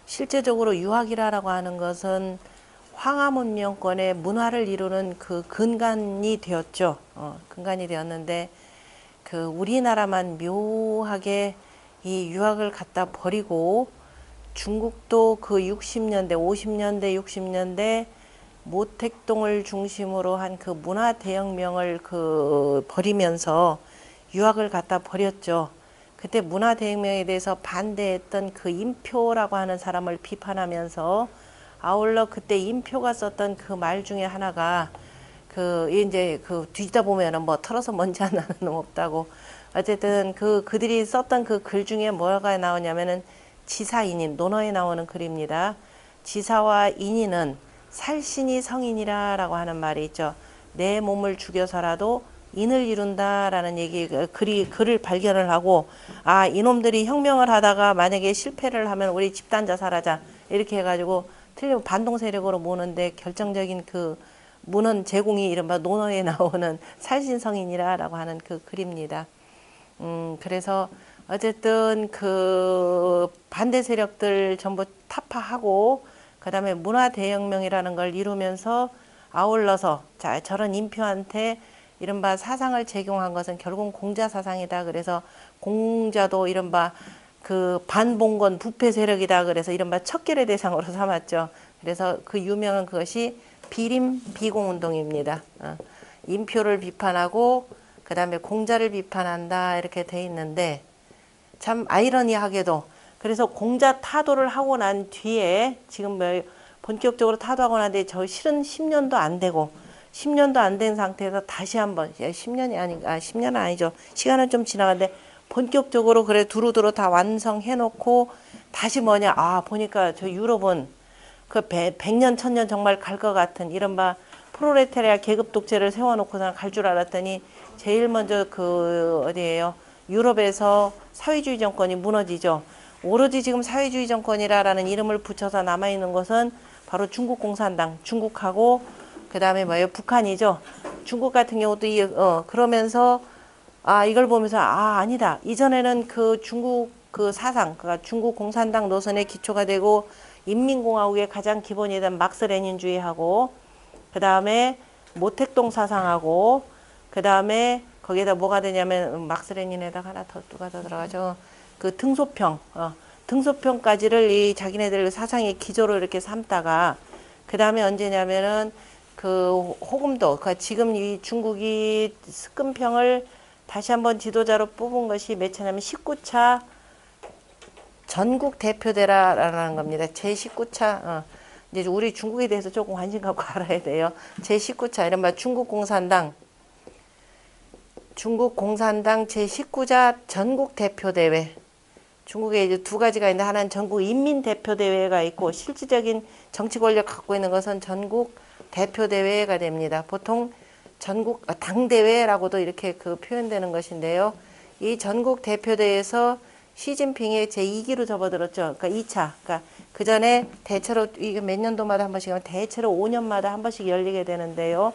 실제적으로 유학이라고 하는 것은 황하 문명권의 문화를 이루는 그 근간이 되었죠. 근간이 되었는데 그 우리나라만 묘하게 이 유학을 갖다 버리고 중국도 그 60년대, 50년대, 60년대 모택동을 중심으로 한 그 문화 대혁명을 버리면서 유학을 갖다 버렸죠. 그때 문화 대혁명에 대해서 반대했던 그 인표라고 하는 사람을 비판하면서 아울러 그때 인표가 썼던 그 말 중에 하나가 이제 뒤지다 보면은 뭐 털어서 먼지 하나는 없다고. 어쨌든 그들이 썼던 그 글 중에 뭐가 나오냐면은 지사인인, 논어에 나오는 글입니다. 지사와 인인은 살신이 성인이라 라고 하는 말이 있죠. 내 몸을 죽여서라도 인을 이룬다라는 글을 발견을 하고, 아, 이놈들이 혁명을 하다가 만약에 실패를 하면 우리 집단 자살하자. 이렇게 해가지고 틀리면 반동 세력으로 모는데 결정적인 그 문헌 제공이 이른바 논어에 나오는 살신성인이라 라고 하는 그 글입니다. 그래서 어쨌든 그 반대 세력들 전부 타파하고 그 다음에 문화 대혁명이라는 걸 이루면서 아울러서 자, 저런 인표한테 이른바 사상을 제공한 것은 결국 공자 사상이다. 그래서 공자도 이른바 그 반봉건 부패 세력이다. 그래서 이른바 척결의 대상으로 삼았죠. 그래서 그 유명한 그것이 비림 비공운동입니다. 인표를 비판하고 그 다음에 공자를 비판한다 이렇게 돼 있는데 참 아이러니하게도 그래서 공자 타도를 하고 난 뒤에 지금 뭐 본격적으로 타도하고 난 뒤에 저 실은 10년도 안 되고 10년도 안 된 상태에서 다시 한번 10년이 아닌가 10년은 아니죠. 시간은 좀 지나갔는데 본격적으로 그래 두루두루 다 완성해 놓고 다시 뭐냐 보니까 저 유럽은 그 100년 1000년 정말 갈 것 같은 이른바 프로레타리아 계급 독재를 세워놓고서 갈 줄 알았더니 제일 먼저 어디예요? 유럽에서 사회주의 정권이 무너지죠. 오로지 지금 사회주의 정권이라는 이름을 붙여서 남아있는 것은 바로 중국 공산당, 중국하고 그 다음에 뭐예요? 북한이죠. 중국 같은 경우도 그러면서 이걸 보면서 아니다. 이전에는 그 중국 그 사상, 그러니까 중국 공산당 노선의 기초가 되고 인민공화국의 가장 기본이 된 막스 레닌주의하고 그 다음에 모택동 사상하고 그 다음에 거기에다 뭐가 되냐면 막스 레닌에다가 하나 누가 더 들어가죠. 그 등소평까지를 이 자기네들 사상의 기조로 이렇게 삼다가 그 다음에 언제냐면은 그 호금도 그러니까 지금 이 중국이 스금평을 다시 한번 지도자로 뽑은 것이 몇 차냐면 19차 전국 대표대라라는 겁니다. 제19차 이제 우리 중국에 대해서 조금 관심 갖고 알아야 돼요. 제19차 이른바 중국공산당 제19자 전국 대표대회. 중국에 이제 두 가지가 있는데 하나는 전국 인민대표대회가 있고 실질적인 정치 권력 갖고 있는 것은 전국 대표대회가 됩니다. 보통 전국 당대회라고도 이렇게 표현되는 것인데요. 이 전국 대표대회에서 시진핑이 제2기로 접어들었죠. 그러니까 2차. 그러니까 그 전에 대체로 이게 몇 년도마다 한 번씩 하면 대체로 5년마다 한 번씩 열리게 되는데요.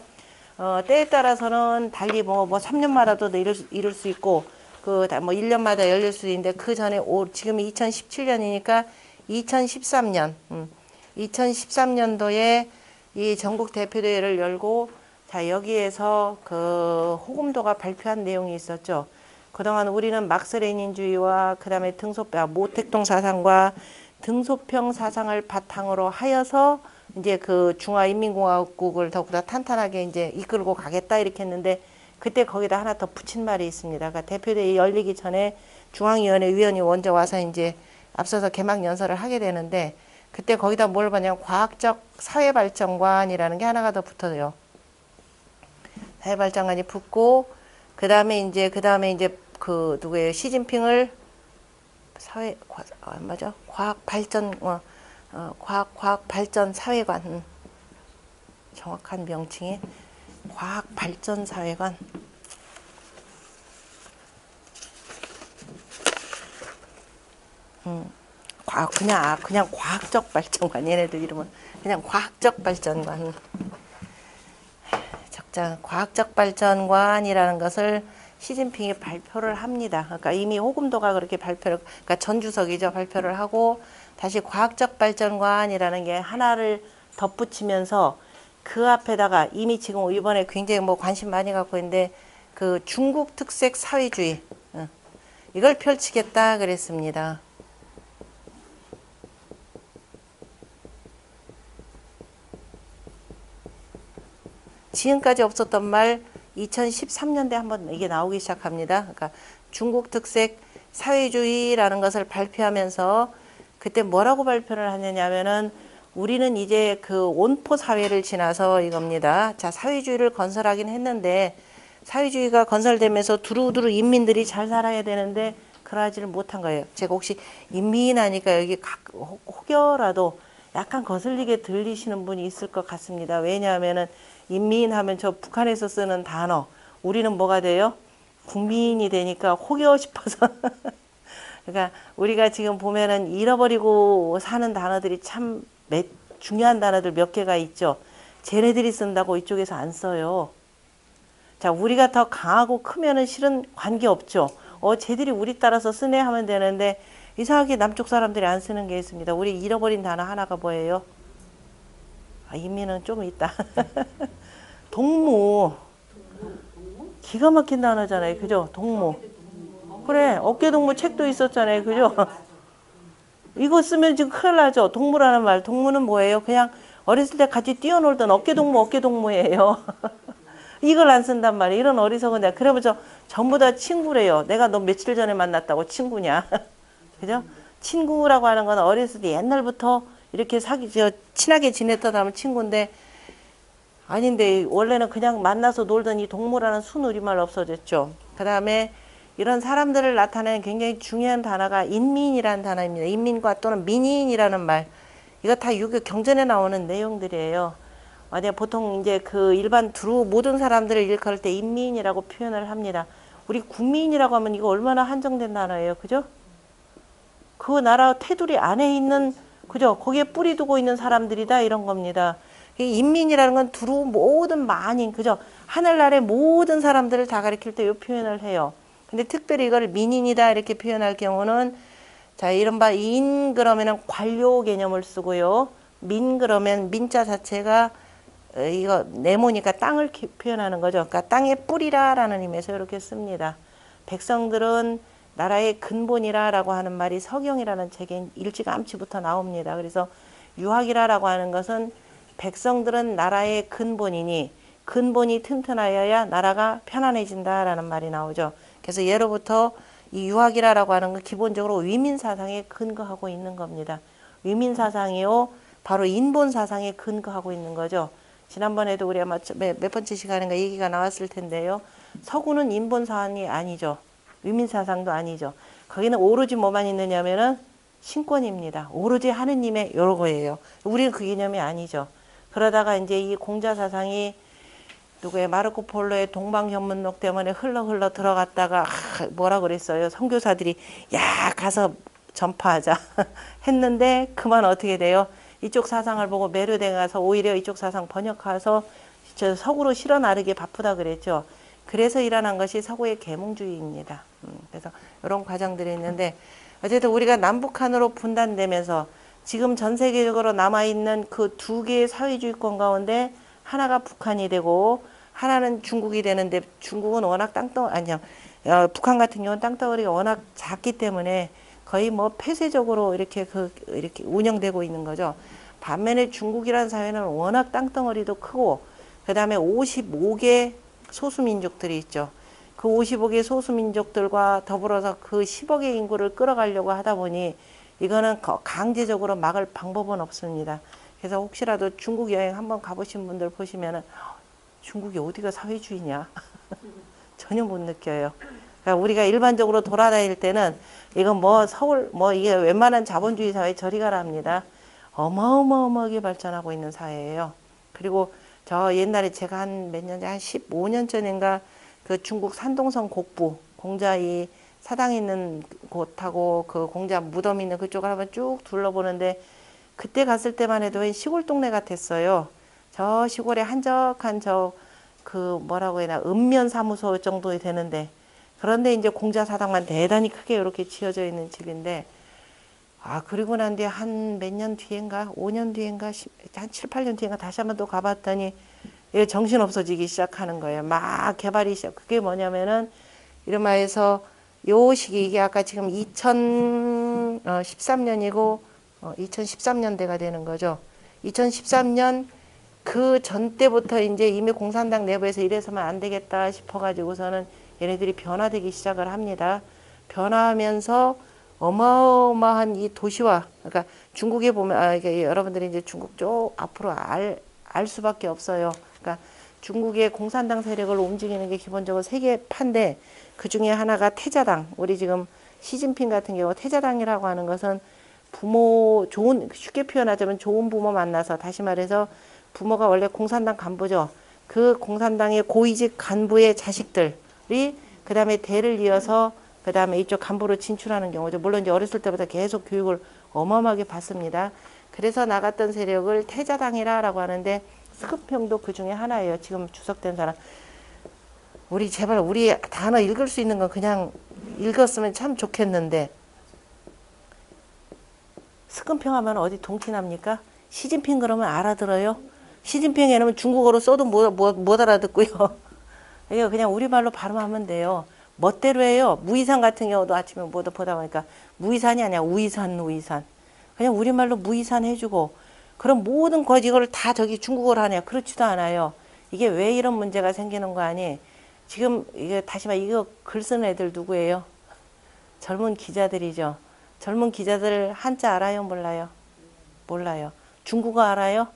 때에 따라서는 달리 뭐 3년마다도 이룰 수 있고 뭐 1년마다 열릴 수 있는데 그 전에 지금이 2017년이니까 2013년도에 이 전국 대표대회를 열고 자 여기에서 그 호금도가 발표한 내용이 있었죠. 그동안 우리는 막스 레닌주의와 그 다음에 모택동 사상과 등소평 사상을 바탕으로 하여서 이제 그 중화인민공화국을 더욱더 탄탄하게 이제 이끌고 가겠다 이렇게 했는데 그때 거기다 하나 더 붙인 말이 있습니다. 그러니까 대표대회 열리기 전에 중앙위원회 위원이 먼저 와서 이제 앞서서 개막 연설을 하게 되는데 그때 거기다 뭘 받냐면 과학적 사회발전관이라는 게 하나가 더 붙어요. 사회발전관이 붙고 그 다음에 이제 그 누구예요? 시진핑을 맞아? 과학발전 사회관 정확한 명칭이 과학발전 사회관 그냥 과학적 발전관 얘네들 이름은 그냥 과학적 발전관 과학적 발전관이라는 것을 시진핑이 발표를 합니다. 그러니까 이미 호금도가 그렇게 그러니까 전 주석이죠. 발표를 하고 다시 과학적 발전관이라는 게 하나를 덧붙이면서 그 앞에다가 이미 지금 이번에 굉장히 뭐 관심 많이 갖고 있는데 그 중국 특색 사회주의 이걸 펼치겠다 그랬습니다. 지금까지 없었던 말 2013년대 한번 이게 나오기 시작합니다. 그러니까 중국 특색 사회주의라는 것을 발표하면서 그때 뭐라고 발표를 하느냐면은 우리는 이제 그 온포 사회를 지나서 이겁니다. 자, 사회주의를 건설하긴 했는데 사회주의가 건설되면서 두루두루 인민들이 잘 살아야 되는데 그러지를 못한 거예요. 제가 혹시 인민하니까 여기 혹여라도 약간 거슬리게 들리시는 분이 있을 것 같습니다. 왜냐하면은 인민하면 저 북한에서 쓰는 단어 우리는 뭐가 돼요? 국민이 되니까 혹여 싶어서 그러니까 우리가 지금 보면은 잃어버리고 사는 단어들이 참 중요한 단어들 몇 개가 있죠. 쟤네들이 쓴다고 이쪽에서 안 써요. 자, 우리가 더 강하고 크면은 실은 관계없죠. 쟤들이 우리 따라서 쓰네 하면 되는데 이상하게 남쪽 사람들이 안 쓰는 게 있습니다. 우리 잃어버린 단어 하나가 뭐예요? 인민은 좀 있다. 동무. 기가 막힌 단어잖아요. 그죠? 동무. 그래, 어깨동무 책도 있었잖아요. 그죠? 이거 쓰면 지금 큰일 나죠. 동무라는 말. 동무는 뭐예요? 그냥 어렸을 때 같이 뛰어놀던 어깨동무예요. 이걸 안 쓴단 말이에요. 이런 어리석은 애. 그래보죠. 전부 다 친구래요. 내가 너 며칠 전에 만났다고 친구냐. 그죠? 친구라고 하는 건 어렸을 때 옛날부터 이렇게 친하게 지냈다 하면 친구인데 아닌데 원래는 그냥 만나서 놀던 이 동무라는 순우리말 없어졌죠. 그 다음에 이런 사람들을 나타내는 굉장히 중요한 단어가 인민이라는 단어입니다. 인민과 또는 민인이라는 말. 이거 다 유교 경전에 나오는 내용들이에요. 보통 이제 그 일반 모든 사람들을 일컬을 때 인민이라고 표현을 합니다. 우리 국민이라고 하면 이거 얼마나 한정된 단어예요. 그죠? 그 나라 테두리 안에 있는, 그죠? 거기에 뿌리 두고 있는 사람들이다. 이런 겁니다. 인민이라는 건 모든 만인, 그죠? 하늘나라의 모든 사람들을 다 가리킬 때 이 표현을 해요. 근데 특별히 이걸 민인이다 이렇게 표현할 경우는 자, 이른바 인 그러면은 관료 개념을 쓰고요. 민 그러면 민자 자체가 이거 네모니까 땅을 표현하는 거죠. 그러니까 땅의 뿌리라라는 의미에서 이렇게 씁니다. 백성들은 나라의 근본이라라고 하는 말이 서경이라는 책에 일찌감치부터 나옵니다. 그래서 유학이라라고 하는 것은 백성들은 나라의 근본이니 근본이 튼튼하여야 나라가 편안해진다라는 말이 나오죠. 그래서 예로부터 이 유학이라고 하는 건 기본적으로 위민사상에 근거하고 있는 겁니다. 위민사상이요. 바로 인본사상에 근거하고 있는 거죠. 지난번에도 우리 아마 몇 번째 시간인가 얘기가 나왔을 텐데요. 서구는 인본사상이 아니죠. 위민사상도 아니죠. 거기는 오로지 뭐만 있느냐면은 신권입니다. 오로지 하느님의 여러 거예요. 우리는 그 개념이 아니죠. 그러다가 이제 이 공자사상이 누구의 마르코 폴로의 동방현문록 때문에 흘러 들어갔다가 뭐라 그랬어요. 선교사들이 야 가서 전파하자 했는데 그만 어떻게 돼요? 이쪽 사상을 보고 매료돼 가서 오히려 이쪽 사상 번역해서 저 서구로 실어 나르기 바쁘다 그랬죠. 그래서 일어난 것이 서구의 계몽주의입니다. 그래서 이런 과정들이 있는데 어쨌든 우리가 남북한으로 분단되면서 지금 전 세계적으로 남아있는 그 두 개의 사회주의권 가운데 하나가 북한이 되고 하나는 중국이 되는데 중국은 워낙 북한 같은 경우는 땅덩어리가 워낙 작기 때문에 거의 뭐 폐쇄적으로 이렇게 운영되고 있는 거죠. 반면에 중국이라는 사회는 워낙 땅덩어리도 크고 그 다음에 55개 소수민족들이 있죠. 그 55개 소수민족들과 더불어서 그 10억의 인구를 끌어가려고 하다 보니 이거는 강제적으로 막을 방법은 없습니다. 그래서 혹시라도 중국 여행 한번 가보신 분들 보시면은 중국이 어디가 사회주의냐 전혀 못 느껴요. 그러니까 우리가 일반적으로 돌아다닐 때는 이건 뭐 서울 이게 웬만한 자본주의 사회 저리 가랍니다. 어마어마하게 발전하고 있는 사회예요. 그리고 저 옛날에 제가 한 15년 전인가 그 중국 산동성 곡부 공자 이 사당 있는 곳하고 그 공자 무덤 있는 그쪽을 한번 쭉 둘러보는데 그때 갔을 때만 해도 시골 동네 같았어요. 저 시골에 한적한 뭐라고 해야 되나 읍면 사무소 정도 되는데 그런데 이제 공자 사당만 대단히 크게 이렇게 지어져 있는 집인데 그리고 난 뒤에 한 몇 년 뒤인가, 5년 뒤인가, 한 7, 8년 뒤인가 다시 한번 또 가봤더니 이게 정신 없어지기 시작하는 거예요. 막 개발이 시작. 그게 뭐냐면은 이름하여서 요 시기 이게 아까 지금 2013년이고 2013년대가 되는 거죠. 2013년 그 전 때부터 이제 이미 공산당 내부에서 이래서만 안 되겠다 싶어가지고서는 얘네들이 변화되기 시작을 합니다. 변화하면서 어마어마한 이 도시화, 그러니까 중국에 보면, 이게 여러분들이 이제 중국 쪽 앞으로 알 수밖에 없어요. 그러니까 중국의 공산당 세력을 움직이는 게 기본적으로 세 개 파인데 그 중에 하나가 태자당. 우리 지금 시진핑 같은 경우 태자당이라고 하는 것은 부모 쉽게 표현하자면 좋은 부모 만나서 다시 말해서 부모가 원래 공산당 간부죠. 그 공산당의 고위직 간부의 자식들이 그 다음에 대를 이어서 그 다음에 이쪽 간부로 진출하는 경우죠. 물론 이제 어렸을 때부터 계속 교육을 어마어마하게 받습니다. 그래서 나갔던 세력을 태자당이라고 하는데 스크평도 그 중에 하나예요. 지금 주석된 사람. 제발 우리 단어 읽을 수 있는 건 그냥 읽었으면 참 좋겠는데 스크평 하면 어디 동티납니까? 시진핑 그러면 알아들어요? 시진핑 이러면 중국어로 써도 못 알아듣고요. 이거 그냥 우리말로 발음하면 돼요. 멋대로 해요. 무이산 같은 경우도 아침에 보다 보니까 무이산이 아니야. 우이산. 그냥 우리말로 무이산 해주고 그럼 모든 이걸 다 저기 중국어로 하냐. 그렇지도 않아요. 이게 왜 이런 문제가 생기는 거 아니? 지금 이게 다시 말 이거 글 쓰는 애들 누구예요? 젊은 기자들이죠. 젊은 기자들 한자 알아요? 몰라요? 몰라요. 중국어 알아요?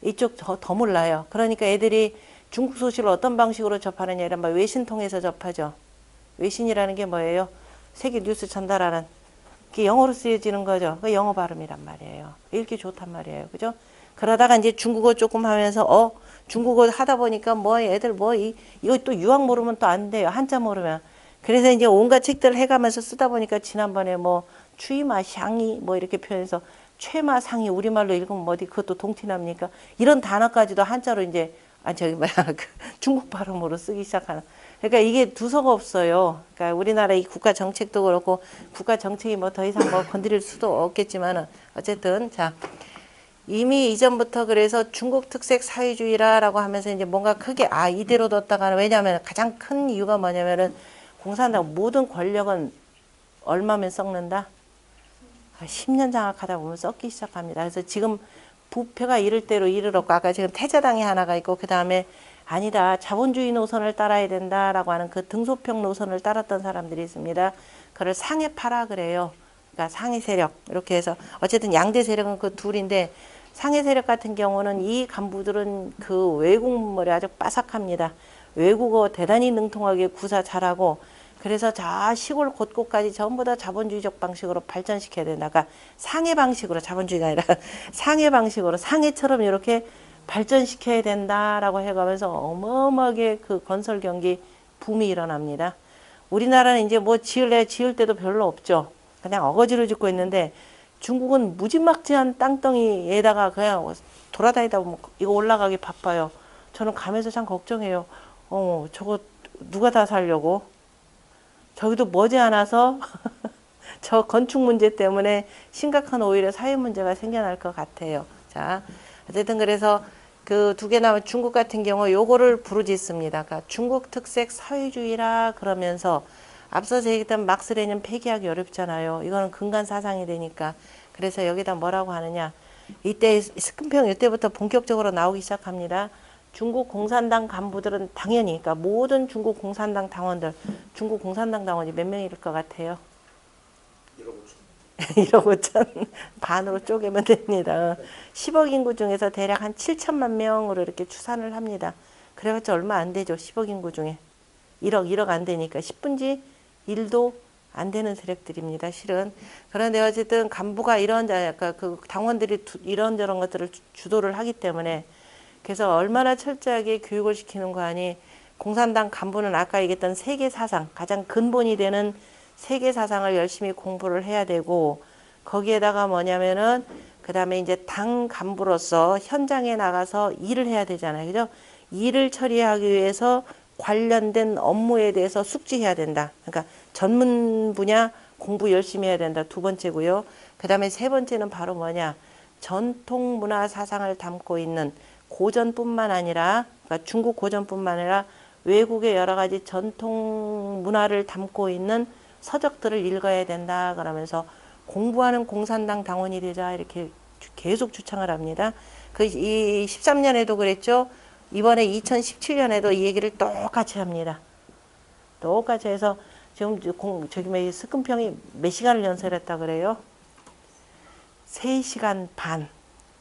이쪽 더 몰라요. 그러니까 애들이 중국 소식을 어떤 방식으로 접하느냐 이런 말 외신 통해서 접하죠. 외신이라는 게 뭐예요? 세계 뉴스 전달하는 그게 영어로 쓰여지는 거죠. 그 영어 발음이란 말이에요. 읽기 좋단 말이에요. 그죠? 그러다가 이제 중국어 조금 하면서 중국어 하다 보니까 애들 이거 또 유학 모르면 또 안 돼요. 한자 모르면. 그래서 이제 온갖 책들을 해가면서 쓰다 보니까 지난번에 추이마 샹이 이렇게 표현해서 최마상이 우리말로 읽으면 어디 그것도 동티납니까? 이런 단어까지도 한자로 이제 중국 발음으로 쓰기 시작하는. 그러니까 이게 두서가 없어요. 그러니까 우리나라 이 국가 정책도 그렇고 국가 정책이 더 이상 건드릴 수도 없겠지만은 어쨌든 자 이미 이전부터 그래서 중국 특색 사회주의라고 하면서 이제 뭔가 크게 이대로 뒀다가는 왜냐하면 가장 큰 이유가 뭐냐면은 공산당 모든 권력은 얼마면 썩는다? 10년 장악하다 보면 썩기 시작합니다. 그래서 지금 부패가 이를 대로 이르렀고 아까 지금 태자당이 하나가 있고 그 다음에 아니다 자본주의 노선을 따라야 된다라고 하는 그 등소평 노선을 따랐던 사람들이 있습니다. 그걸 상해파라 그래요. 그러니까 상해 세력 이렇게 해서 어쨌든 양대 세력은 그 둘인데 상해 세력 같은 경우는 이 간부들은 그 외국물이 아주 빠삭합니다. 외국어 대단히 능통하게 구사 잘하고 그래서 저 시골 곳곳까지 전부 다 자본주의적 방식으로 발전시켜야 된다. 그러니까 상해 방식으로 자본주의가 아니라 상해 방식으로 상해처럼 이렇게 발전시켜야 된다라고 해가면서 어마어마하게 그 건설 경기 붐이 일어납니다. 우리나라는 이제 지을 때도 별로 없죠. 그냥 어거지로 짓고 있는데 중국은 무지막지한 땅덩이에다가 그냥 돌아다니다 보면 이거 올라가기 바빠요. 저는 가면서 참 걱정해요. 저거 누가 다 살려고? 저기도 머지않아서 저 건축 문제 때문에 심각한 오히려 사회 문제가 생겨날 것 같아요. 자, 어쨌든 그래서 그 두 개 나온 중국 같은 경우 요거를 부르짖습니다. 그러니까 중국 특색 사회주의라 그러면서 앞서서 얘기했던 막스 레닌 폐기하기 어렵잖아요. 이거는 근간 사상이 되니까. 그래서 여기다 뭐라고 하느냐. 이때 스크평 이때부터 본격적으로 나오기 시작합니다. 중국 공산당 간부들은 당연히 그러니까 모든 중국 공산당 당원들 중국 공산당 당원이 몇 명일 것 같아요? 1억 5천 반으로 쪼개면 됩니다. 10억 인구 중에서 대략 한 7천만 명으로 이렇게 추산을 합니다. 그래봤자 얼마 안 되죠. 10억 인구 중에 1억 안 되니까 10분지 1도 안 되는 세력들입니다. 실은. 그런데 어쨌든 간부가 그 당원들이 이런저런 것들을 주도를 하기 때문에 그래서 얼마나 철저하게 교육을 시키는 거 아니 공산당 간부는 아까 얘기했던 세계 사상 가장 근본이 되는 세계 사상을 열심히 공부를 해야 되고 거기에다가 뭐냐면은 그 다음에 이제 당 간부로서 현장에 나가서 일을 해야 되잖아요. 그죠? 일을 처리하기 위해서 관련된 업무에 대해서 숙지해야 된다. 그러니까 전문 분야 공부 열심히 해야 된다. 두 번째고요. 그 다음에 세 번째는 바로 뭐냐. 전통 문화 사상을 담고 있는 고전뿐만 아니라, 그러니까 중국 고전뿐만 아니라 외국의 여러 가지 전통 문화를 담고 있는 서적들을 읽어야 된다. 그러면서 공부하는 공산당 당원이 되자 이렇게 계속 주창을 합니다. 이 13년에도 그랬죠. 이번에 2017년에도 이 얘기를 똑같이 합니다. 똑같이 해서 지금 저기 뭐 스승평이 몇 시간을 연설했다 그래요? 3시간 반.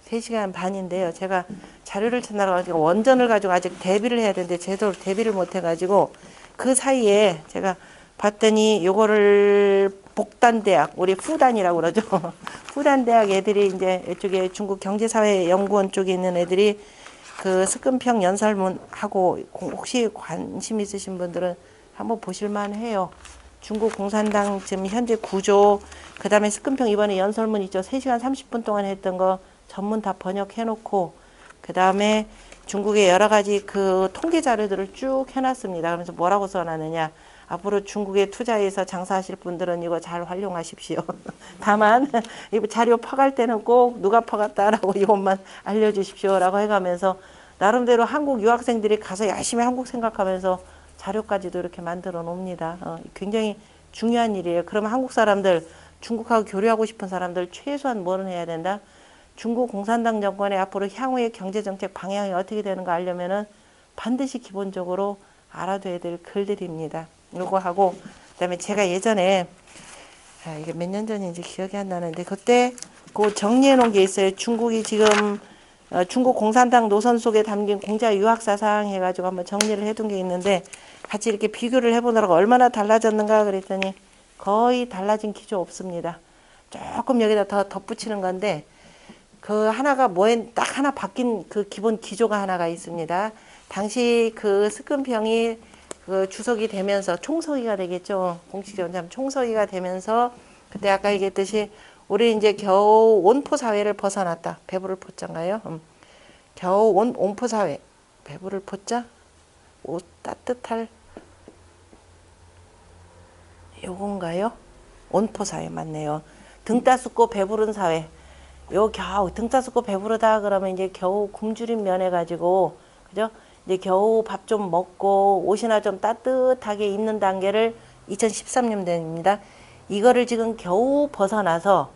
3시간 반인데요. 제가 자료를 찾느라 가지고 원전을 가지고 아직 대비를 해야 되는데 제대로 대비를 못 해가지고 그 사이에 제가 봤더니 요거를 복단대학, 우리 후단이라고 그러죠. 후단대학 애들이 이제 이쪽에 중국 경제사회연구원 쪽에 있는 애들이 그 스승평 연설문하고 혹시 관심 있으신 분들은 한번 보실만 해요. 중국 공산당 지금 현재 구조, 그 다음에 스승평 이번에 연설문 있죠. 3시간 30분 동안 했던 거 전문 다 번역해놓고, 그 다음에 중국의 여러 가지 그 통계 자료들을 쭉 해놨습니다. 그러면서 뭐라고 써놨느냐. 앞으로 중국에 투자해서 장사하실 분들은 이거 잘 활용하십시오. 다만 이 자료 퍼갈 때는 꼭 누가 퍼갔다라고 이것만 알려주십시오라고 해가면서 나름대로 한국 유학생들이 가서 열심히 한국 생각하면서 자료까지도 이렇게 만들어 놓습니다. 굉장히 중요한 일이에요. 그러면 한국 사람들, 중국하고 교류하고 싶은 사람들 최소한 뭐는 해야 된다? 중국 공산당 정권의 앞으로 향후의 경제정책 방향이 어떻게 되는가 알려면은 반드시 기본적으로 알아둬야 될 글들입니다. 요거 하고, 그 다음에 제가 예전에, 이게 몇 년 전인지 기억이 안 나는데, 그때 그 정리해 놓은 게 있어요. 중국이 지금, 중국 공산당 노선 속에 담긴 공자 유학사상 해가지고 한번 정리를 해둔 게 있는데, 같이 이렇게 비교를 해보느라고 얼마나 달라졌는가 그랬더니, 거의 달라진 기조 없습니다. 조금 여기다 더 덧붙이는 건데, 그 하나가 딱 하나 바뀐 그 기본 기조가 하나가 있습니다. 당시 그 스승평이 그 주석이 되면서 총서기가 되겠죠. 공식적으로 총서기가 되면서 그때 아까 얘기했듯이 우리 이제 겨우 온포 사회를 벗어났다. 배부를 포자인가요? 겨우 온포 사회. 배부를 포자? 옷 따뜻할 요건가요? 온포 사회 맞네요. 등 따숩고 배부른 사회. 요 겨우 등 따숩고 배부르다 그러면 이제 겨우 굶주린 면해 가지고 그죠? 이제 겨우 밥 좀 먹고 옷이나 좀 따뜻하게 입는 단계를 2013년입니다. 이거를 지금 겨우 벗어나서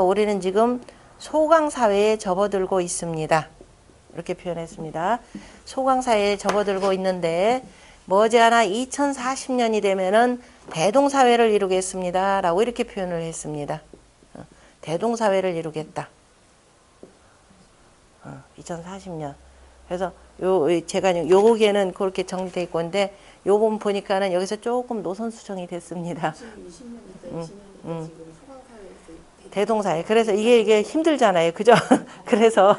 우리는 지금 소강 사회에 접어들고 있습니다. 이렇게 표현했습니다. 소강 사회에 접어들고 있는데 머지않아 2040년이 되면은 대동사회를 이루겠습니다. 라고 이렇게 표현을 했습니다. 대동사회를 이루겠다. 2040년. 그래서 제가 요거에는 그렇게 정리되어 있고, 근데 요건 보니까는 여기서 조금 노선 수정이 됐습니다. 2020년부터 20년부터 지금 소강사회에서 대동사회. 그래서 이게 힘들잖아요. 그죠? 그래서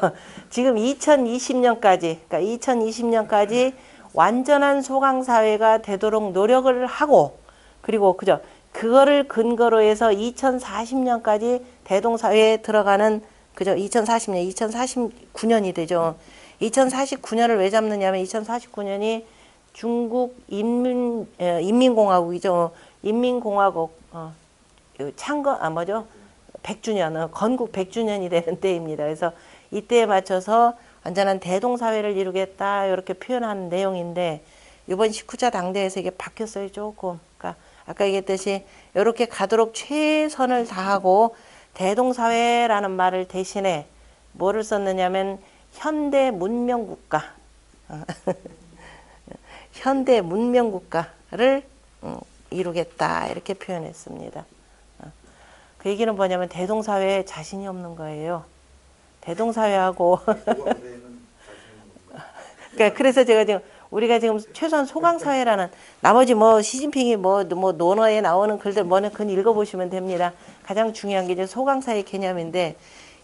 지금 2020년까지, 그러니까 2020년까지 완전한 소강사회가 되도록 노력을 하고, 그리고 그죠? 그거를 근거로 해서 2040년까지 대동사회에 들어가는, 그죠? 2040년, 2049년이 되죠. 2049년을 왜 잡느냐면 2049년이 중국 인민공화국이죠. 인민공화국 뭐죠? 100주년, 건국 100주년이 되는 때입니다. 그래서 이때에 맞춰서 완전한 대동사회를 이루겠다 이렇게 표현하는 내용인데 이번 19차 당대에서 이게 바뀌었어요. 조금. 그러니까 아까 얘기했듯이 이렇게 가도록 최선을 다하고 대동사회라는 말을 대신에 뭐를 썼느냐면 현대 문명국가 현대 문명국가를 이루겠다 이렇게 표현했습니다. 그 얘기는 뭐냐면 대동사회에 자신이 없는 거예요. 대동사회하고 그러니까 그래서 제가 지금 우리가 지금 최소한 소강사회라는 나머지 뭐 시진핑이 뭐 논어에 나오는 글들 뭐는 그건 읽어보시면 됩니다. 가장 중요한 게 이제 소강사회 개념인데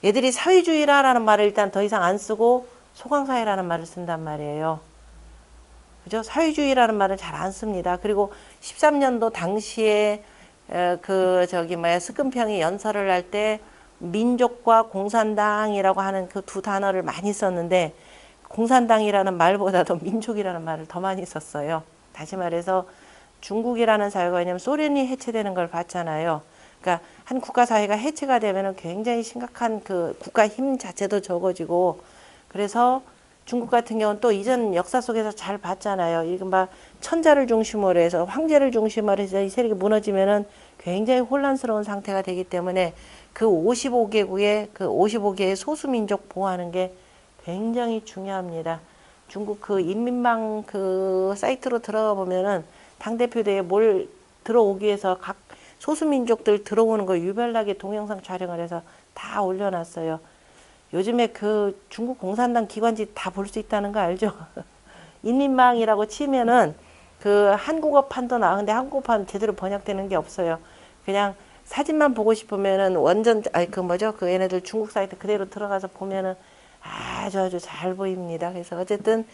얘들이 사회주의라는 말을 일단 더 이상 안 쓰고 소강사회라는 말을 쓴단 말이에요. 그죠? 사회주의라는 말을 잘 안 씁니다. 그리고 13년도 당시에 스승평이 연설을 할 때 민족과 공산당이라고 하는 그 두 단어를 많이 썼는데 공산당이라는 말보다도 민족이라는 말을 더 많이 썼어요. 다시 말해서 중국이라는 사회가 왜냐면 소련이 해체되는 걸 봤잖아요. 그러니까 한 국가 사회가 해체가 되면은 굉장히 심각한 그 국가 힘 자체도 적어지고 그래서 중국 같은 경우는 또 이전 역사 속에서 잘 봤잖아요. 이른바 천자를 중심으로 해서 황제를 중심으로 해서 이 세력이 무너지면은 굉장히 혼란스러운 상태가 되기 때문에 그 55개국의 그 55개의 소수민족 보호하는 게 굉장히 중요합니다. 중국 그 인민망 그 사이트로 들어가 보면은 당대표대에 뭘 들어오기 위해서 각 소수민족들 들어오는 거 유별나게 동영상 촬영을 해서 다 올려놨어요. 요즘에 그 중국 공산당 기관지 다 볼 수 있다는 거 알죠? 인민망이라고 치면은 그 한국어판도 나오는데 한국어판 제대로 번역되는 게 없어요. 그냥 사진만 보고 싶으면은 완전 아니 그 뭐죠? 그 얘네들 중국 사이트 그대로 들어가서 보면은 아주 잘 보입니다. 그래서 어쨌든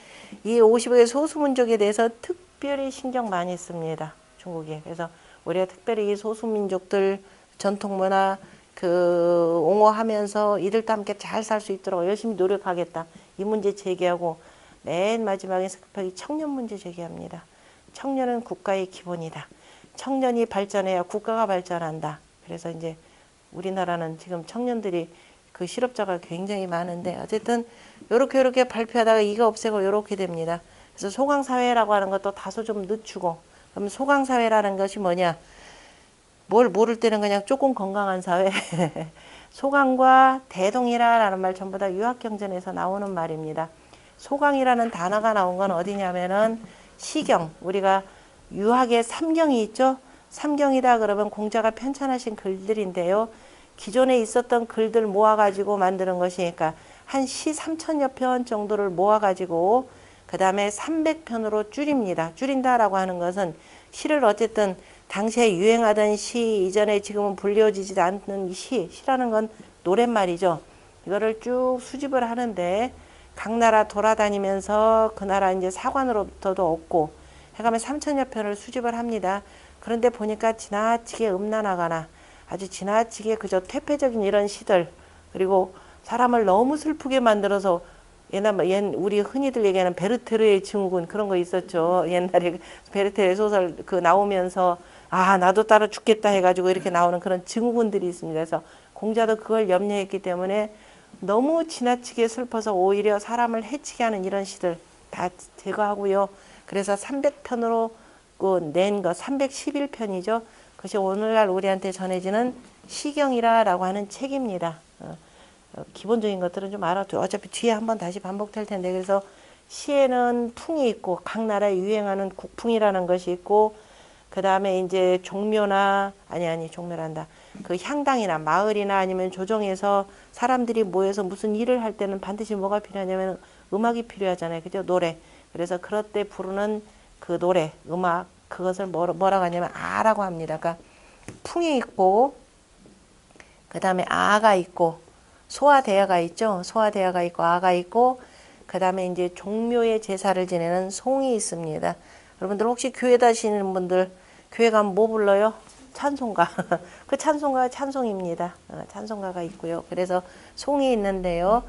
이 50의 소수민족에 대해서 특별히 신경 많이 씁니다. 중국이. 그래서 우리가 특별히 이 소수민족들 전통문화 그 옹호하면서 이들도 함께 잘 살 수 있도록 열심히 노력하겠다. 이 문제 제기하고 맨 마지막에 급하게 청년 문제 제기합니다. 청년은 국가의 기본이다. 청년이 발전해야 국가가 발전한다. 그래서 이제 우리나라는 지금 청년들이 그 실업자가 굉장히 많은데 어쨌든 요렇게 발표하다가 이거 없애고 요렇게 됩니다. 그래서 소강사회라고 하는 것도 다소 좀 늦추고 그럼 소강사회라는 것이 뭐냐? 뭘 모를 때는 그냥 조금 건강한 사회. 소강과 대동이라는 말 전부 다 유학경전에서 나오는 말입니다. 소강이라는 단어가 나온 건 어디냐면은 시경, 우리가 유학의 삼경이 있죠. 삼경이다 그러면 공자가 편찬하신 글들인데요. 기존에 있었던 글들 모아가지고 만드는 것이니까 한 시 3천여 편 정도를 모아가지고 그 다음에 300편으로 줄입니다. 줄인다라고 하는 것은 시를 어쨌든 당시에 유행하던 시 이전에 지금은 불려지지 않는 시라는 건 노랫말이죠. 이거를 쭉 수집을 하는데 각 나라 돌아다니면서 그 나라 이제 사관으로부터도 얻고 해가면 3천여 편을 수집을 합니다. 그런데 보니까 지나치게 음란하거나 아주 지나치게 그저 퇴폐적인 이런 시들 그리고 사람을 너무 슬프게 만들어서 우리 흔히들 얘기하는 베르테르의 증후군 그런 거 있었죠. 옛날에 베르테르 소설 그 나오면서 나도 따라 죽겠다 해가지고 이렇게 나오는 그런 증후군들이 있습니다. 그래서 공자도 그걸 염려했기 때문에 너무 지나치게 슬퍼서 오히려 사람을 해치게 하는 이런 시들 다 제거하고요. 그래서 300편으로 낸 거 311편이죠. 그것이 오늘날 우리한테 전해지는 시경이라고 하는 책입니다. 기본적인 것들은 좀 알아둬요. 어차피 뒤에 한번 다시 반복될 텐데 그래서 시에는 풍이 있고 각 나라에 유행하는 국풍이라는 것이 있고 그 다음에 이제 종묘나 종묘란다. 그 향당이나 마을이나 아니면 조정에서 사람들이 모여서 무슨 일을 할 때는 반드시 뭐가 필요하냐면 음악이 필요하잖아요. 그죠? 노래. 그래서 그럴 때 부르는 그 노래, 음악 그것을 뭐라고 하냐면 아라고 합니다. 그러니까 풍이 있고 그 다음에 아가 있고 소아대야가 있죠. 소아대야가 있고 아가 있고 그 다음에 이제 종묘의 제사를 지내는 송이 있습니다. 여러분들 혹시 교회 다니시는 분들 교회 가면 뭐 불러요? 찬송가. 그 찬송가가 찬송입니다. 찬송가가 있고요. 그래서 송이 있는데요.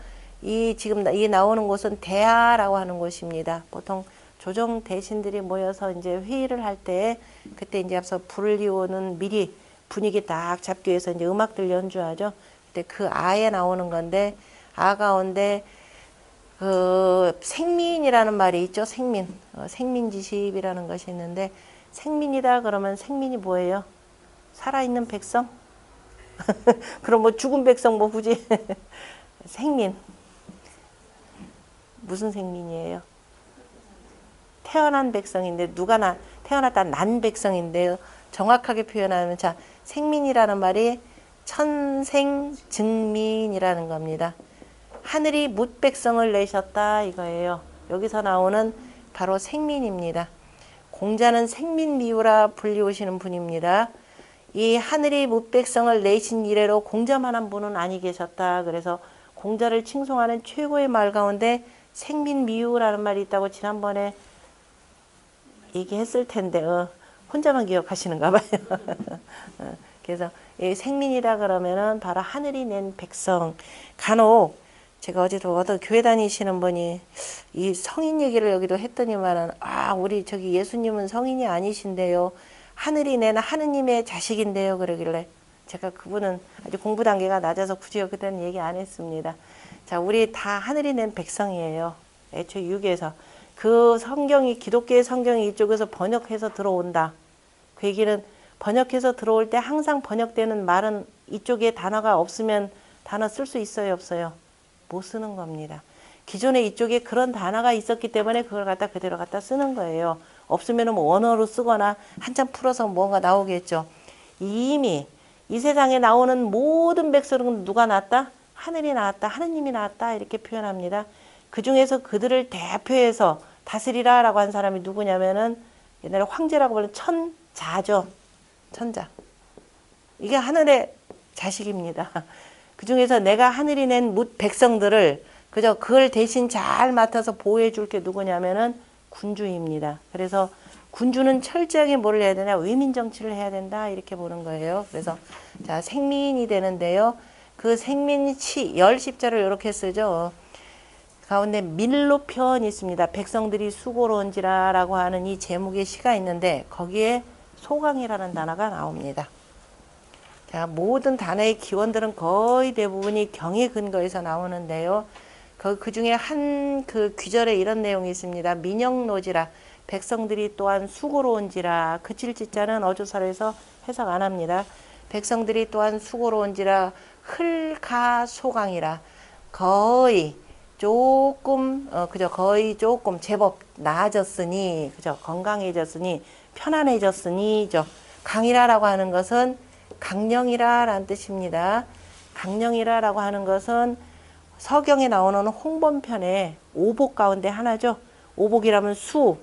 지금 이 나오는 곳은 대야라고 하는 곳입니다. 보통 조정 대신들이 모여서 이제 회의를 할 때 그때 이제 앞서 불을 띄우는 미리 분위기 딱 잡기 위해서 이제 음악들 연주하죠. 그때 그 아에 나오는 건데 아 가운데 그 생민이라는 말이 있죠. 생민. 생민지십이라는 것이 있는데 생민이다 그러면 생민이 뭐예요? 살아있는 백성? 그럼 뭐 죽은 백성 뭐 굳이 생민. 무슨 생민이에요? 태어난 백성인데 태어났다 난 백성인데요. 정확하게 표현하면 자 생민이라는 말이 천생증민이라는 겁니다. 하늘이 뭇백성을 내셨다 이거예요. 여기서 나오는 바로 생민입니다. 공자는 생민미우라 불리우시는 분입니다. 이 하늘이 뭇백성을 내신 이래로 공자만한 분은 아니 계셨다. 그래서 공자를 칭송하는 최고의 말 가운데 생민미우라는 말이 있다고 지난번에 얘기했을 텐데 혼자만 기억하시는가 봐요. 그래서 이 생민이라 그러면은 바로 하늘이 낸 백성. 간혹 제가 어제도 어떤 교회 다니시는 분이 이 성인 얘기를 여기도 했더니만은 우리 저기 예수님은 성인이 아니신데요. 하늘이 낸 하느님의 자식인데요. 그러길래 제가 그분은 아직 공부 단계가 낮아서 굳이 여기다는 얘기 안 했습니다. 자, 우리 다 하늘이 낸 백성이에요. 애초에 유교에서. 그 성경이 기독교의 성경이 이쪽에서 번역해서 들어온다. 그 얘기는 번역해서 들어올 때 항상 번역되는 말은 이쪽에 단어가 없으면 단어 쓸 수 있어요, 없어요? 못 쓰는 겁니다. 기존에 이쪽에 그런 단어가 있었기 때문에 그걸 갖다 그대로 갖다 쓰는 거예요. 없으면 뭐 원어로 쓰거나 한참 풀어서 뭔가 나오겠죠. 이미 이 세상에 나오는 모든 백성은 누가 낳았다? 하늘이 낳았다. 하느님이 낳았다. 이렇게 표현합니다. 그 중에서 그들을 대표해서 다스리라 라고 한 사람이 누구냐면은 옛날에 황제라고 불리는 천자죠. 천자. 이게 하늘의 자식입니다. 그 중에서 내가 하늘이 낸 백성들을 그저 그걸 대신 잘 맡아서 보호해 줄 게 누구냐면은 군주입니다. 그래서 군주는 철저하게 뭐를 해야 되냐? 외민 정치를 해야 된다. 이렇게 보는 거예요. 그래서 자, 생민이 되는데요. 그 생민치 열 십자를 이렇게 쓰죠. 가운데 밀로 표현이 있습니다. 백성들이 수고로운지라 라고 하는 이 제목의 시가 있는데 거기에 소강이라는 단어가 나옵니다. 자, 모든 단어의 기원들은 거의 대부분이 경에 근거해서 나오는데요. 그 중에 한 그 귀절에 이런 내용이 있습니다. 민영노지라 백성들이 또한 수고로운지라 그칠지자는 어조사에서 해석 안 합니다. 백성들이 또한 수고로운지라 흘가소강이라 거의 조금 그저 거의 조금 제법 나아졌으니 그저 건강해졌으니 편안해졌으니죠. 강이라라고 하는 것은 강령이라라는 뜻입니다. 강령이라라고 하는 것은 서경에 나오는 홍범편의 오복 가운데 하나죠. 오복이라면 수,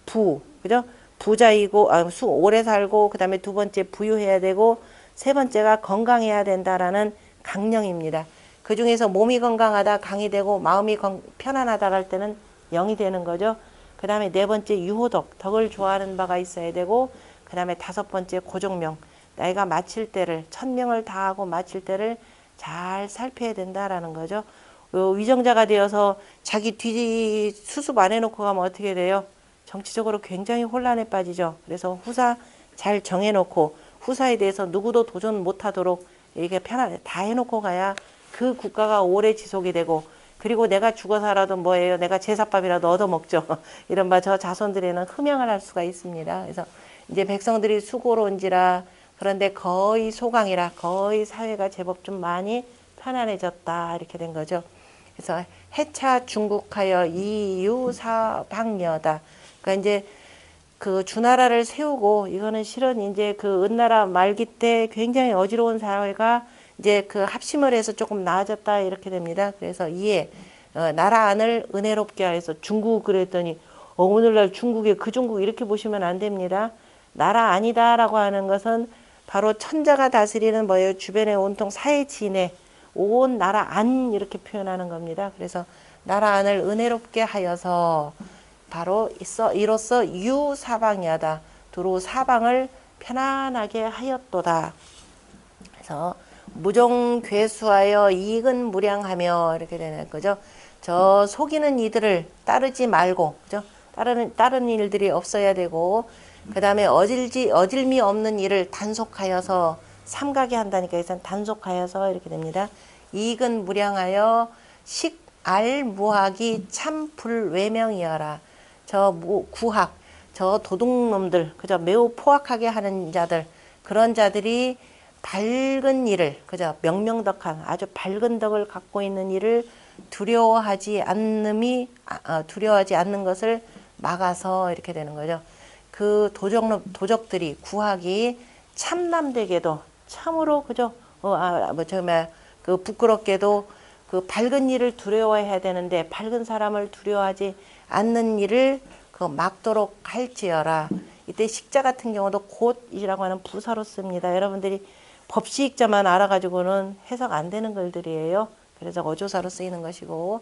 부, 그죠? 부자이고 수 오래 살고 그 다음에 두 번째 부유해야 되고 세 번째가 건강해야 된다라는 강령입니다. 그 중에서 몸이 건강하다 강이 되고 마음이 편안하다 할 때는 영이 되는 거죠. 그 다음에 네 번째 유호덕, 덕을 좋아하는 바가 있어야 되고 그 다음에 다섯 번째 고종명, 내가 마칠 때를 천명을 다하고 마칠 때를 잘 살펴야 된다라는 거죠. 위정자가 되어서 자기 뒤 수습 안 해놓고 가면 어떻게 돼요? 정치적으로 굉장히 혼란에 빠지죠. 그래서 후사 잘 정해놓고 후사에 대해서 누구도 도전 못하도록 이게 편하게 다 해놓고 가야 그 국가가 오래 지속이 되고 그리고 내가 죽어 살아도 뭐예요? 내가 제사밥이라도 얻어먹죠. 이른바 저 자손들에는 흠양을 할 수가 있습니다. 그래서 이제 백성들이 수고로운지라 그런데 거의 소강이라 거의 사회가 제법 좀 많이 편안해졌다 이렇게 된 거죠. 그래서 해차 중국하여 이유사방여다. 그러니까 이제 그 주나라를 세우고 이거는 실은 이제 그 은나라 말기 때 굉장히 어지러운 사회가 이제 그 합심을 해서 조금 나아졌다 이렇게 됩니다. 그래서 이에 나라 안을 은혜롭게 하여서 중국 그랬더니 오늘날 중국의 그 중국 이렇게 보시면 안 됩니다. 나라 아니다라고 하는 것은 바로 천자가 다스리는 뭐예요? 주변에 온통 사회지인에 온 나라 안 이렇게 표현하는 겁니다. 그래서 나라 안을 은혜롭게 하여서 바로 이로써 유사방이하다. 두루 사방을 편안하게 하였도다. 그래서 무종괴수하여 이익은 무량하며 이렇게 되는 거죠. 저 속이는 이들을 따르지 말고, 그죠? 다른 일들이 없어야 되고, 그 다음에 어질미 없는 일을 단속하여서 삼가게 한다니까 일단 단속하여서 이렇게 됩니다. 이익은 무량하여 식알무학이 참 불외명이여라. 저 구학, 저 도둑놈들, 그저 매우 포악하게 하는 자들, 그런 자들이 밝은 일을, 그저 명명덕한 아주 밝은 덕을 갖고 있는 일을 두려워하지 않는 것을 막아서 이렇게 되는 거죠. 그 도적들이 구학이 참남되게도 참으로 그저 그 부끄럽게도 그 밝은 일을 두려워해야 되는데 밝은 사람을 두려워하지 않는 일을 그 막도록 할지어라. 이때 식자 같은 경우도 곧이라고 하는 부사로 씁니다. 여러분들이 법시익자만 알아가지고는 해석 안 되는 글들이에요. 그래서 어조사로 쓰이는 것이고,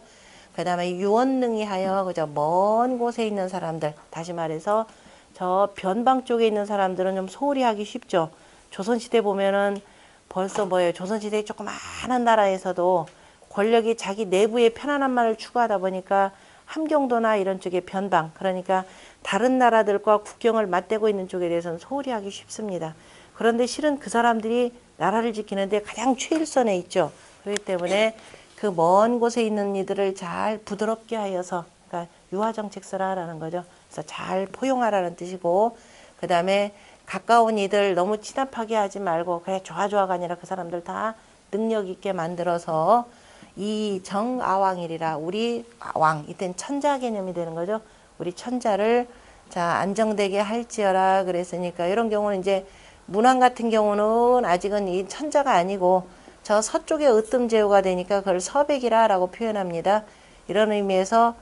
그 다음에 유언능이 하여 그저 먼 곳에 있는 사람들, 다시 말해서 저 변방 쪽에 있는 사람들은 좀 소홀히 하기 쉽죠. 조선시대 보면은 벌써 뭐예요? 조선시대 조그마한 나라에서도 권력이 자기 내부의 편안함만을 추구하다 보니까 함경도나 이런 쪽의 변방, 그러니까 다른 나라들과 국경을 맞대고 있는 쪽에 대해서는 소홀히 하기 쉽습니다. 그런데 실은 그 사람들이 나라를 지키는데 가장 최일선에 있죠. 그렇기 때문에 그 먼 곳에 있는 이들을 잘 부드럽게 하여서, 그러니까 유화정책서라라는 거죠. 그래서 잘 포용하라는 뜻이고, 그 다음에 가까운 이들 너무 진압하게 하지 말고 그래 좋아가 아니라 그 사람들 다 능력 있게 만들어서 이 정아왕이리라, 우리 왕, 이땐 천자 개념이 되는 거죠. 우리 천자를 자 안정되게 할지어라 그랬으니까, 이런 경우는 이제 문왕 같은 경우는 아직은 이 천자가 아니고 저 서쪽의 으뜸제후가 되니까 그걸 서백이라라고 표현합니다. 이런 의미에서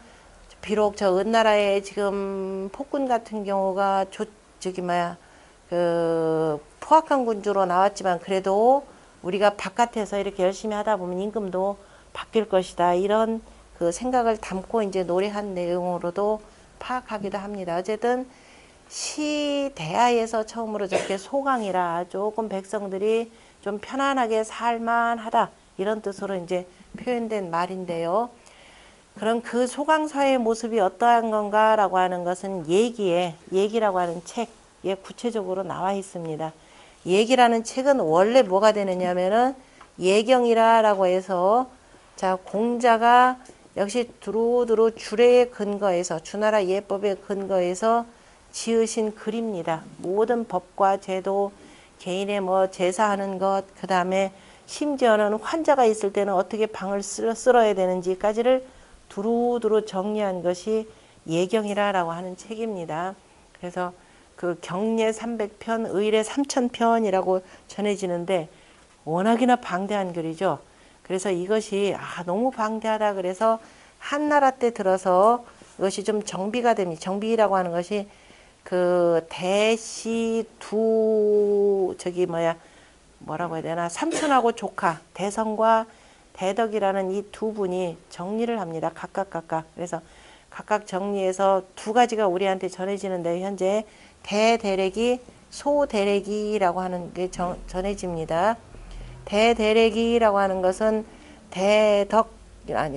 비록 저 은나라의 지금 폭군 같은 경우가 그 포악한 군주로 나왔지만, 그래도 우리가 바깥에서 이렇게 열심히 하다 보면 임금도 바뀔 것이다, 이런 그 생각을 담고 이제 노래한 내용으로도 파악하기도 합니다. 어쨌든 시대하에서 처음으로 저렇게 소강이라 조금 백성들이 좀 편안하게 살만하다, 이런 뜻으로 이제 표현된 말인데요. 그럼 그 소강사회의 모습이 어떠한 건가라고 하는 것은 얘기라고 하는 책에 구체적으로 나와 있습니다. 얘기라는 책은 원래 뭐가 되느냐면은 예경이라고 해서, 자 공자가 역시 두루두루 주례에 근거해서, 주나라 예법에 근거해서 지으신 글입니다. 모든 법과 제도, 개인의 뭐 제사하는 것, 그 다음에 심지어는 환자가 있을 때는 어떻게 방을 쓸어야 되는지까지를 두루두루 정리한 것이 예경이라고 하는 책입니다. 그래서 그 경례 300편, 의례 3000편이라고 전해지는데 워낙이나 방대한 글이죠. 그래서 이것이 너무 방대하다 그래서 한나라 때 들어서 이것이 좀 정비가 됩니다. 정비라고 하는 것이 그 대시 뭐라고 해야 되나, 삼촌하고 조카 대성과 대덕이라는 이 두 분이 정리를 합니다. 각각. 그래서 각각 정리해서 두 가지가 우리한테 전해지는데, 현재 대대래기, 소대래기라고 하는 게 전해집니다. 대대래기라고 하는 것은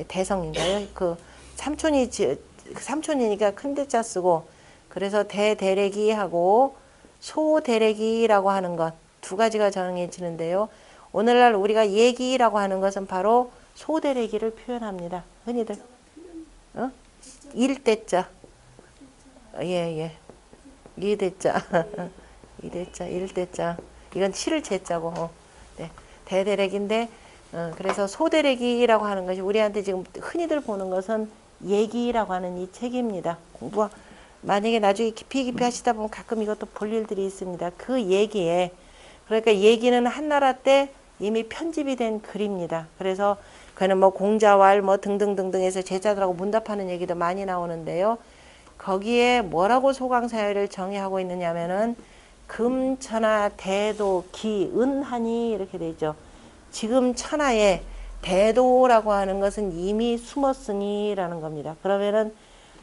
대성인가요? 그 삼촌이니까 큰 대자 쓰고, 그래서 대대래기하고 소대래기라고 하는 것 두 가지가 정해지는데요. 오늘날 우리가 얘기라고 하는 것은 바로 소대래기를 표현합니다. 흔히들 일대자, 이대자, 일대자, 이건 칠을 제자고, 네, 대대래기인데, 그래서 소대래기라고 하는 것이 우리한테 지금 흔히들 보는 것은 얘기라고 하는 이 책입니다. 공부 만약에 나중에 깊이 하시다 보면 가끔 이것도 볼 일들이 있습니다. 그 얘기에, 그러니까 얘기는 한나라 때 이미 편집이 된 글입니다. 그래서 그는 뭐 공자왈 뭐 등등등등해서 제자들하고 문답하는 얘기도 많이 나오는데요. 거기에 뭐라고 소강사회를 정의하고 있느냐면은 금천하 대도 기 은하니 이렇게 돼 있죠. 지금 천하에 대도라고 하는 것은 이미 숨었으니라는 겁니다. 그러면은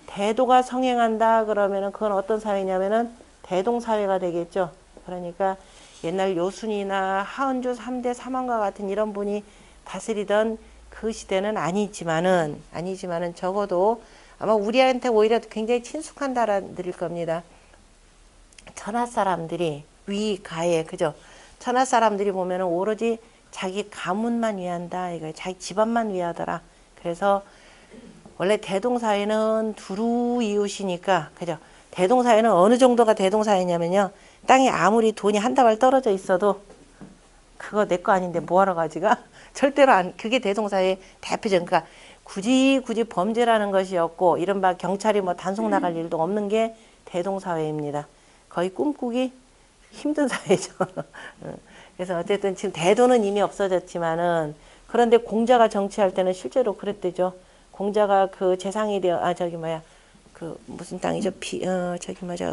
대도가 성행한다 그러면은 그건 어떤 사회냐면은 대동사회가 되겠죠. 그러니까 옛날 요순이나 하은주 3대 사망과 같은 이런 분이 다스리던 그 시대는 아니지만은 적어도 아마 우리한테 오히려 굉장히 친숙한 나라들일 겁니다. 천하 사람들이 위가에, 그죠? 천하 사람들이 보면은 오로지 자기 가문만 위한다, 이거 자기 집안만 위하더라. 그래서 원래 대동사회는 두루 이웃이니까, 그죠? 대동사회는 어느 정도가 대동사회냐면요, 땅에 아무리 돈이 한 다발 떨어져 있어도 그거 내 거 아닌데 뭐하러 가지가? 절대로 안, 그게 대동사회의 대표적. 그러니까 굳이 범죄라는 것이 없고 이른바 경찰이 뭐 단속 나갈 일도 없는 게 대동사회입니다. 거의 꿈꾸기 힘든 사회죠. 그래서 어쨌든 지금 대도는 이미 없어졌지만은, 그런데 공자가 정치할 때는 실제로 그랬대죠. 공자가 그 재상이 되어, 그 무슨 땅이죠?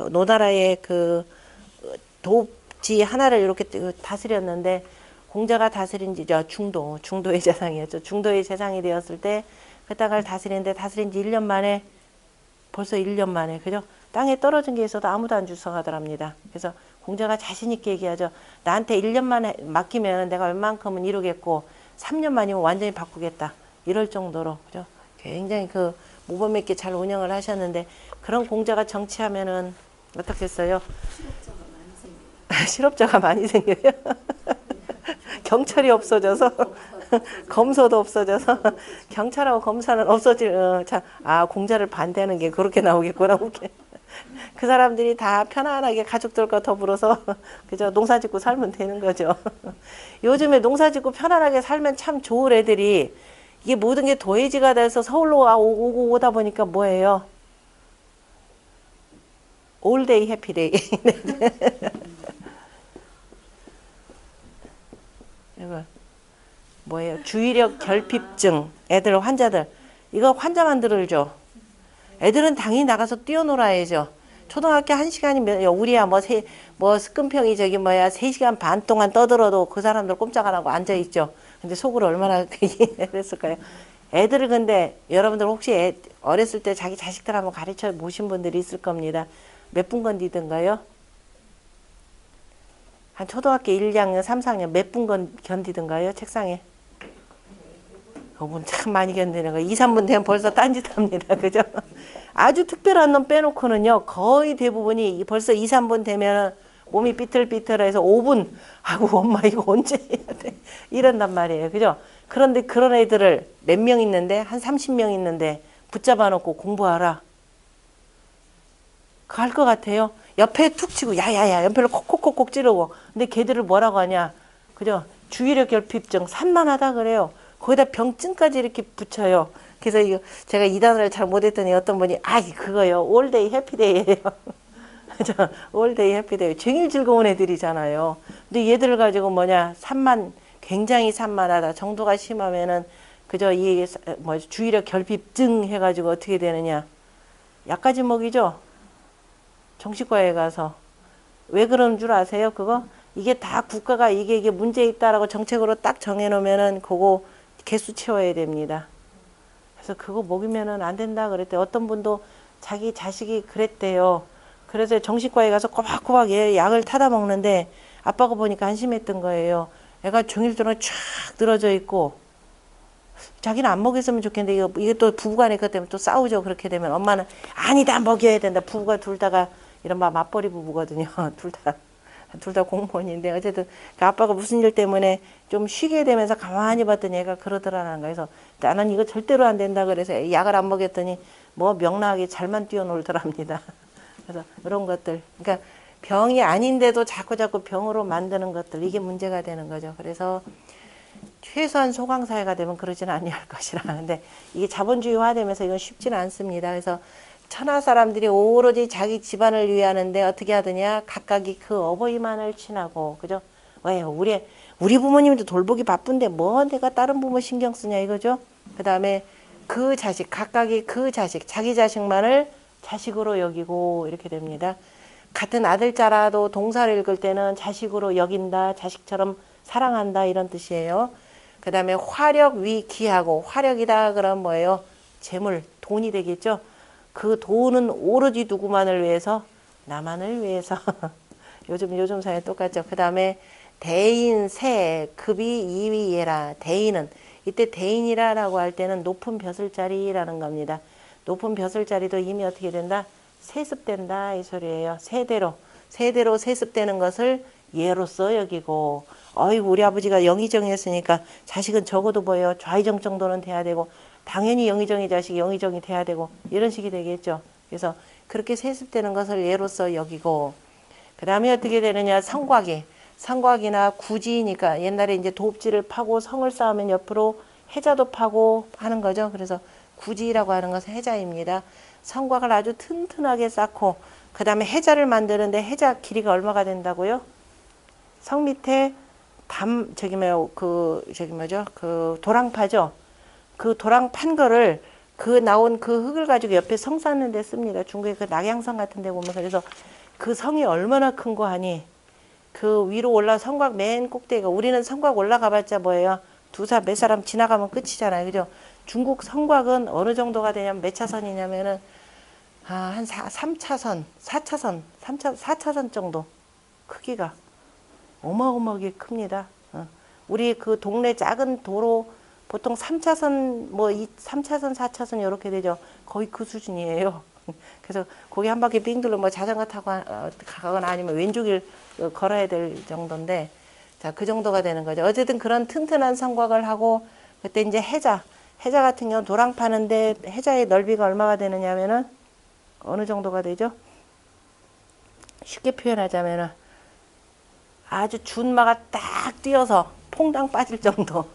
노나라의 그 도지 하나를 이렇게 다스렸는데, 공자가 다스린 지 중도의 재상이었죠. 중도의 재상이 되었을 때 그 땅을 다스리는데, 다스린 지 1년 만에, 벌써 1년 만에, 그죠? 땅에 떨어진 게 있어도 아무도 안 주워가더랍니다. 그래서 공자가 자신 있게 얘기하죠. 나한테 1년 만에 맡기면 내가 웬만큼은 이루겠고 3년 만이면 완전히 바꾸겠다. 이럴 정도로 그죠? 굉장히 그 모범 있게 잘 운영을 하셨는데 그런 공자가 정치하면은 어떻겠어요? 실업자가 많이 생겨요. 실업자가 많이 생겨요. 경찰이 없어져서 검소도 없어져서 경찰하고 검사는 없어질 참, 공자를 반대하는 게 그렇게 나오겠구나. 웃게. 그 사람들이 다 편안하게 가족들과 더불어서 그죠? 농사짓고 살면 되는 거죠. 요즘에 농사짓고 편안하게 살면 참 좋을 애들이 이게 모든 게 도해지가 돼서 서울로 오고 오다 보니까 뭐예요? 올데이 해피데이. 이거 뭐예요? 주의력 결핍증 애들 환자들 이거 환자만 들을죠. 애들은 당연히 나가서 뛰어놀아야죠. 초등학교 1시간이 우리야 뭐 스끈평이 저기 뭐야 3시간 반 동안 떠들어도 그 사람들 꼼짝 안 하고 앉아 있죠. 근데 속으로 얼마나 그랬을까요? 애들을 근데 여러분들 혹시 어렸을 때 자기 자식들 한번 가르쳐 보신 분들이 있을 겁니다. 몇 분 건디든가요? 한 초등학교 1, 2학년, 3, 4학년 몇 분 견디든가요? 책상에? 5분 참 많이 견디는 거. 2, 3분 되면 벌써 딴짓합니다. 그죠? 아주 특별한 놈 빼놓고는요. 거의 대부분이 벌써 2, 3분 되면 몸이 삐뚤삐뚤해서 5분 아이고 엄마 이거 언제 해야 돼? 이런단 말이에요. 그죠? 그런데 그런 애들을 몇 명 있는데 한 30명 있는데 붙잡아 놓고 공부하라. 할 것 같아요. 옆에 툭 치고 야야야 연필로 콕콕콕콕 찌르고 근데 걔들을 뭐라고 하냐. 그죠? 주의력 결핍증 산만하다 그래요. 거기다 병증까지 이렇게 붙여요. 그래서 이거 제가 이 단어를 잘 못했더니 어떤 분이 그거요. 올데이 해피데이예요. 올데이 해피데이. 종일 즐거운 애들이잖아요. 근데 얘들을 가지고 굉장히 산만하다. 정도가 심하면은 그저 이 주의력 결핍증 해가지고 어떻게 되느냐. 약까지 먹이죠. 정신과에 가서. 왜 그런 줄 아세요? 그거? 이게 다 국가가 이게 문제 있다라고 정책으로 딱 정해놓으면은 그거 개수 채워야 됩니다. 그래서 그거 먹이면은 안 된다 그랬대. 어떤 분도 자기 자식이 그랬대요. 그래서 정신과에 가서 꼬박꼬박 얘 약을 타다 먹는데 아빠가 보니까 안심했던 거예요. 애가 종일 동안 쫙 늘어져 있고 자기는 안 먹였으면 좋겠는데 이게 또 부부간에 그것 때문에 또 싸우죠. 그렇게 되면 엄마는 아니다 먹여야 된다. 부부가 둘 다가 이른바 맞벌이 부부거든요. 둘 다 공무원인데 어쨌든 그 아빠가 무슨 일 때문에 좀 쉬게 되면서 가만히 봤더니 얘가 그러더라는 거예요. 그래서 나는 이거 절대로 안 된다 그래서 약을 안 먹였더니 뭐 명랑하게 잘만 뛰어놀더랍니다. 그래서 그런 것들 그러니까 병이 아닌데도 자꾸 병으로 만드는 것들 이게 문제가 되는 거죠. 그래서 최소한 소강사회가 되면 그러지는 아니할 것이라. 근데 이게 자본주의화되면서 이건 쉽지는 않습니다. 그래서 천하 사람들이 오로지 자기 집안을 위하는데 어떻게 하느냐 각각이 그 어버이만을 친하고 그죠? 왜요? 우리 부모님도 돌보기 바쁜데 뭐 내가 다른 부모 신경 쓰냐 이거죠? 그 다음에 그 자식 각각이 그 자식 자기 자식만을 자식으로 여기고 이렇게 됩니다. 같은 아들자라도 동사를 읽을 때는 자식으로 여긴다 자식처럼 사랑한다 이런 뜻이에요. 그 다음에 화력 위 기하고 화력이다 그럼 뭐예요? 재물 돈이 되겠죠? 그 돈은 오로지 누구만을 위해서? 나만을 위해서. 요즘 사회 똑같죠. 그 다음에 대인, 세, 급이, 이위예라. 대인은 이때 대인이라고 할 때는 높은 벼슬자리라는 겁니다. 높은 벼슬자리도 이미 어떻게 된다? 세습된다 이 소리예요. 세대로 세습되는 것을 예로서 여기고 어이구 우리 아버지가 영의정이었으니까 자식은 적어도 뭐예요? 좌의정 정도는 돼야 되고 당연히 영의정이 자식이 영의정이 돼야 되고 이런 식이 되겠죠. 그래서 그렇게 세습되는 것을 예로서 여기고 그 다음에 어떻게 되느냐 성곽이나 구지니까 옛날에 이제 도읍지를 파고 성을 쌓으면 옆으로 해자도 파고 하는 거죠. 그래서 구지라고 하는 것은 해자입니다. 성곽을 아주 튼튼하게 쌓고 그 다음에 해자를 만드는데 해자 길이가 얼마가 된다고요? 성 밑에 그 도랑파죠. 그 도랑 판 거를 나온 그 흙을 가지고 옆에 성 쌓는 데 씁니다. 중국의 그 낙양성 같은 데 보면 그래서 그 성이 얼마나 큰 거 하니 그 위로 성곽 맨 꼭대기가 우리는 성곽 올라가 봤자 뭐예요? 몇 사람 지나가면 끝이잖아요. 그죠? 중국 성곽은 어느 정도가 되냐면 몇 차선이냐면은 한 3차선, 4차선 정도 크기가 어마어마하게 큽니다. 우리 그 동네 작은 도로 보통 3차선 뭐 3차선 4차선 이렇게 되죠. 거의 그 수준이에요. 그래서 거기 한 바퀴 빙 둘러 뭐 자전거 타고 가거나 아니면 왼쪽을 걸어야 될 정도인데, 자, 그 정도가 되는 거죠. 어쨌든 그런 튼튼한 성곽을 하고, 그때 이제 해자 같은 경우 도랑 파는데 해자의 넓이가 얼마가 되느냐면은 어느 정도가 되죠? 쉽게 표현하자면은 아주 준마가 딱 뛰어서 퐁당 빠질 정도.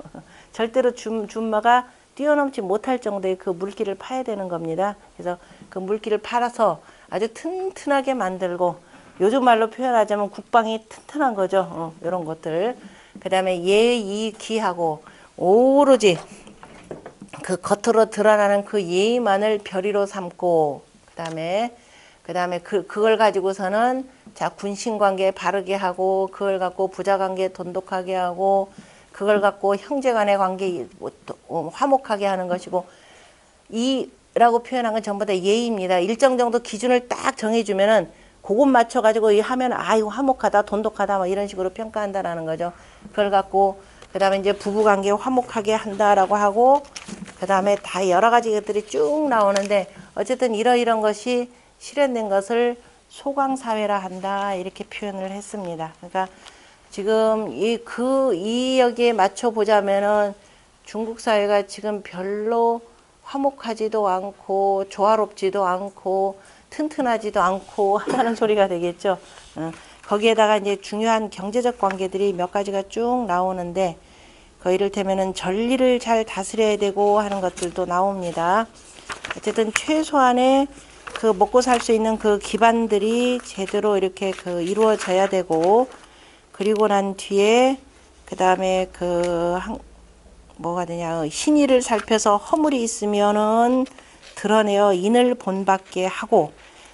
절대로 준마가 뛰어넘지 못할 정도의 그 물기를 파야 되는 겁니다. 그래서 그 물기를 팔아서 아주 튼튼하게 만들고, 요즘 말로 표현하자면 국방이 튼튼한 거죠. 이런 것들. 그 다음에 예의기하고 오로지 그 겉으로 드러나는 그 예의만을 별의로 삼고, 그다음에 그걸 가지고서는 자, 군신관계 바르게 하고, 그걸 갖고 부자관계 돈독하게 하고, 그걸 갖고 형제간의 관계 화목하게 하는 것이고, 이라고 표현한 건 전부 다 예의입니다. 일정 정도 기준을 딱 정해주면은 그것 맞춰가지고 하면 이거 화목하다 돈독하다 뭐 이런 식으로 평가한다라는 거죠. 그걸 갖고 그 다음에 이제 부부관계 화목하게 한다라고 하고, 그 다음에 다 여러 가지 것들이 쭉 나오는데, 어쨌든 이런 것이 실현된 것을 소강사회라 한다 이렇게 표현을 했습니다. 그러니까 지금 이 여기에 맞춰 보자면은 중국 사회가 지금 별로 화목하지도 않고 조화롭지도 않고 튼튼하지도 않고 하다는 소리가 되겠죠. 거기에다가 이제 중요한 경제적 관계들이 몇 가지가 쭉 나오는데, 그 이를테면은 전리를 잘 다스려야 되고 하는 것들도 나옵니다. 어쨌든 최소한의 그 먹고 살 수 있는 그 기반들이 제대로 이렇게 그 이루어져야 되고, 그리고 난 뒤에 그 다음에 뭐가 되냐, 신의를 살펴서 허물이 있으면은 드러내어 인을 본받게 하고,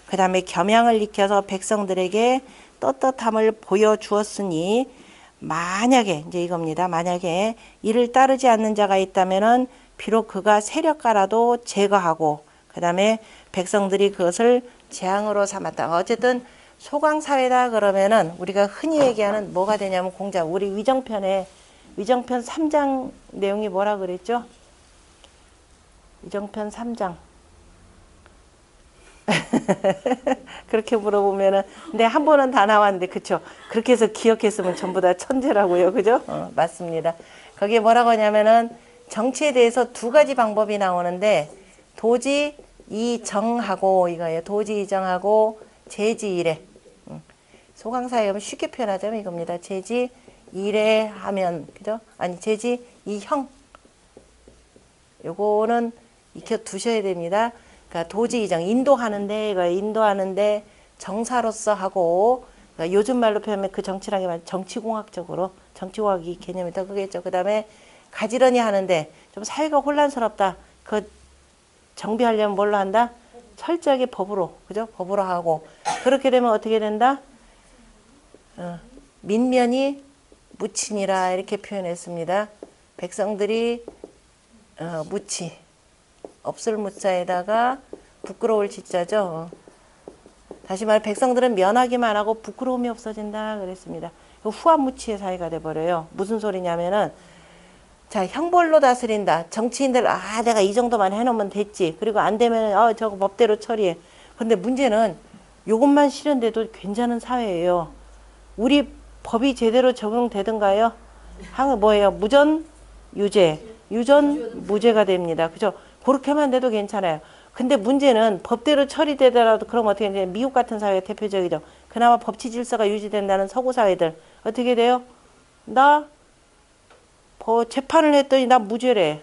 그 다음에 겸양을 익혀서 백성들에게 떳떳함을 보여주었으니, 만약에 이제 이겁니다. 만약에 이를 따르지 않는 자가 있다면은 비록 그가 세력가라도 제거하고, 그 다음에 백성들이 그것을 재앙으로 삼았다. 어쨌든 소강사회다 그러면은 우리가 흔히 얘기하는 뭐가 되냐면 공장, 우리 위정편 3장 내용이 뭐라 그랬죠? 위정편 3장. 그렇게 물어보면은, 근데 한 번은 다 나왔는데, 그쵸? 그렇게 해서 기억했으면 전부 다 천재라고요. 그죠? 맞습니다. 거기에 뭐라고 하냐면은 정치에 대해서 두 가지 방법이 나오는데, 도지 이정하고 이거예요. 도지 이정하고 제지일에. 소강사회 쉽게 표현하자면 이겁니다. 제지 일에 하면, 그죠? 아니, 제지 이형. 요거는 익혀 두셔야 됩니다. 그러니까 도지 이정, 인도하는데 정사로서 하고, 그러니까 요즘 말로 표현하면 그 정치라는 게 말 정치공학적으로, 정치공학이 개념이 더 크겠죠. 그 다음에 가지런히 하는데 좀 사회가 혼란스럽다. 그 정비하려면 뭘로 한다? 철저하게 법으로, 그죠? 법으로 하고. 그렇게 되면 어떻게 된다? 민면이 무친이라 이렇게 표현했습니다. 백성들이 무치, 없을 무자에다가 부끄러울 지자죠. 다시 말해 백성들은 면하기만 하고 부끄러움이 없어진다 그랬습니다. 후한무치의 사회가 돼버려요. 무슨 소리냐면은, 자, 형벌로 다스린다. 정치인들 내가 이 정도만 해놓으면 됐지. 그리고 안 되면 저거 법대로 처리해. 근데 문제는 요것만 실현돼도 괜찮은 사회예요. 우리 법이 제대로 적용되든가요? 뭐예요? 무전 유죄, 유전 무죄가 됩니다. 그죠? 그렇게만 돼도 괜찮아요. 근데 문제는 법대로 처리되더라도 그럼 어떻게 되냐? 미국 같은 사회가 대표적이죠. 그나마 법치 질서가 유지된다는 서구 사회들 어떻게 돼요? 나 재판을 했더니 나 무죄래.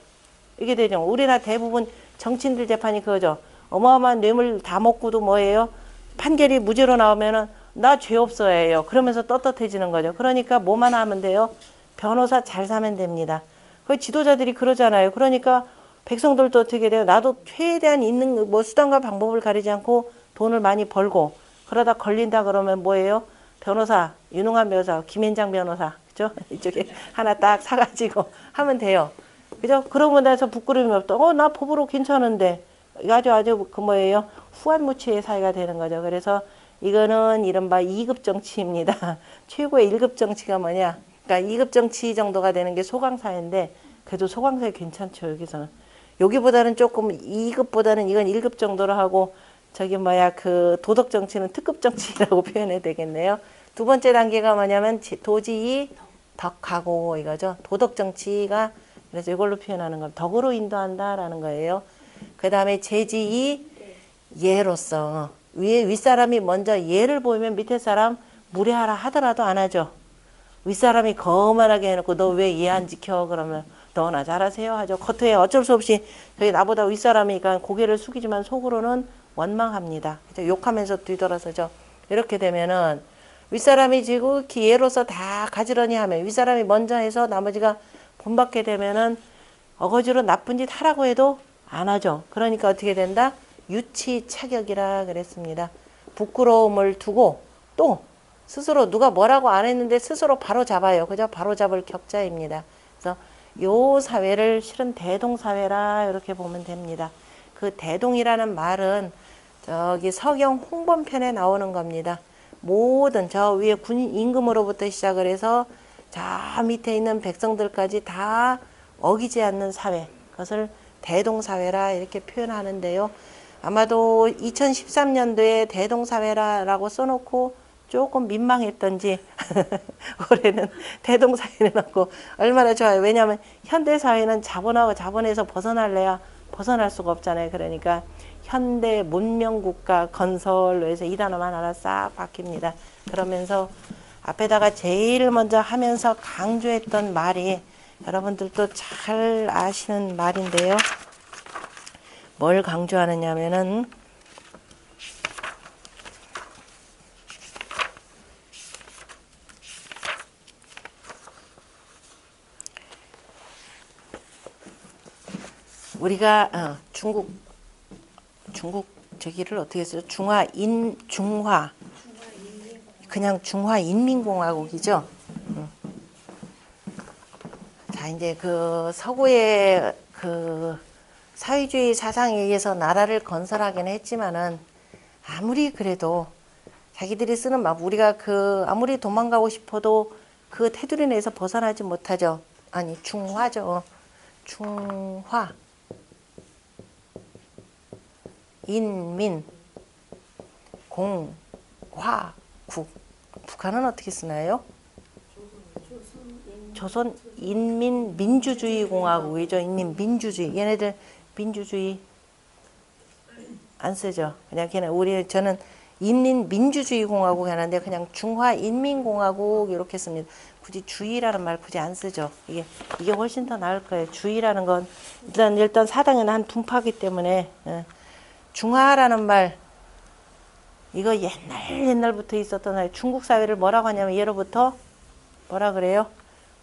이게 되죠. 우리나라 대부분 정치인들 재판이 그거죠. 어마어마한 뇌물 다 먹고도 뭐예요? 판결이 무죄로 나오면은 나 죄 없어예요. 그러면서 떳떳해지는 거죠. 그러니까 뭐만 하면 돼요? 변호사 잘 사면 됩니다. 그 지도자들이 그러잖아요. 그러니까 백성들도 어떻게 돼요? 나도 최대한 있는 수단과 방법을 가리지 않고 돈을 많이 벌고, 그러다 걸린다 그러면 뭐예요? 변호사, 유능한 변호사, 김앤장 변호사, 그죠? 이쪽에 하나 딱 사가지고 하면 돼요. 그죠? 그러고 나서 부끄러움이 없다. 나 법으로 괜찮은데. 아주 뭐예요? 후한무치의 사회가 되는 거죠. 그래서 이거는 이른바 2급 정치입니다. 최고의 1급 정치가 뭐냐? 그러니까 2급 정치 정도가 되는 게 소강사회인데, 그래도 소강사회 괜찮죠, 여기서는. 여기보다는 조금 2급보다는 이건 1급 정도로 하고, 저기 뭐야, 그 도덕 정치는 특급 정치라고 표현해야 되겠네요. 두 번째 단계가 뭐냐면 도지의 덕하고 이거죠. 도덕 정치가 그래서 이걸로 표현하는 건 덕으로 인도한다라는 거예요. 그 다음에 제지의 예로서 위에 윗사람이 먼저 예를 보이면 밑에 사람 무례하라 하더라도 안 하죠. 윗사람이 거만하게 해놓고 너 왜 예 안 지켜 그러면 너나 잘하세요 하죠. 겉에 어쩔 수 없이 저희 나보다 윗사람이니까 고개를 숙이지만 속으로는 원망합니다. 그죠? 욕하면서 뒤돌아서죠. 이렇게 되면은 윗사람이 지고 예로서 다 가지런히 하면 윗사람이 먼저 해서 나머지가 본받게 되면은 어거지로 나쁜 짓 하라고 해도 안 하죠. 그러니까 어떻게 된다? 유치차격이라 그랬습니다. 부끄러움을 두고 또 스스로 누가 뭐라고 안 했는데 스스로 바로 잡아요. 그죠? 바로 잡을 격자입니다. 그래서 요 사회를 실은 대동사회라 이렇게 보면 됩니다. 그 대동이라는 말은 저기 서경 홍범편에 나오는 겁니다. 모든 저 위에 군 임금으로부터 시작을 해서 저 밑에 있는 백성들까지 다 어기지 않는 사회, 그것을 대동사회라 이렇게 표현하는데요. 아마도 2013년도에 대동사회라고 써놓고 조금 민망했던지 올해는 대동사회는 없고 얼마나 좋아요. 왜냐하면 현대사회는 자본하고 자본에서 벗어날래야 벗어날 수가 없잖아요. 그러니까 현대 문명국가 건설로 해서 이 단어만 하나 싹 바뀝니다. 그러면서 앞에다가 제일 먼저 하면서 강조했던 말이 여러분들도 잘 아시는 말인데요. 뭘 강조하느냐면은 우리가 중국 저기를 어떻게 써요? 중화 그냥 중화인민공화국이죠. 자, 이제 그 서구의 그 사회주의 사상에 의해서 나라를 건설하긴 했지만은 아무리 그래도 자기들이 쓰는 막 우리가 그 아무리 도망가고 싶어도 그 테두리 내에서 벗어나지 못하죠. 아니 중화죠. 중화 인민 공화국. 북한은 어떻게 쓰나요? 조선 인민 민주주의 공화국이죠. 인민 민주주의. 얘네들 민주주의 안 쓰죠. 그냥 걔네 저는 인민 민주주의 공화국 하는데 그냥 중화 인민 공화국 이렇게 씁니다. 굳이 주의라는 말 굳이 안 쓰죠. 이게 훨씬 더 나을 거예요. 주의라는 건 일단 사당에는 한 둔파기 때문에 중화라는 말 이거 옛날부터 있었던 말. 중국 사회를 뭐라고 하냐면 예로부터 뭐라 그래요?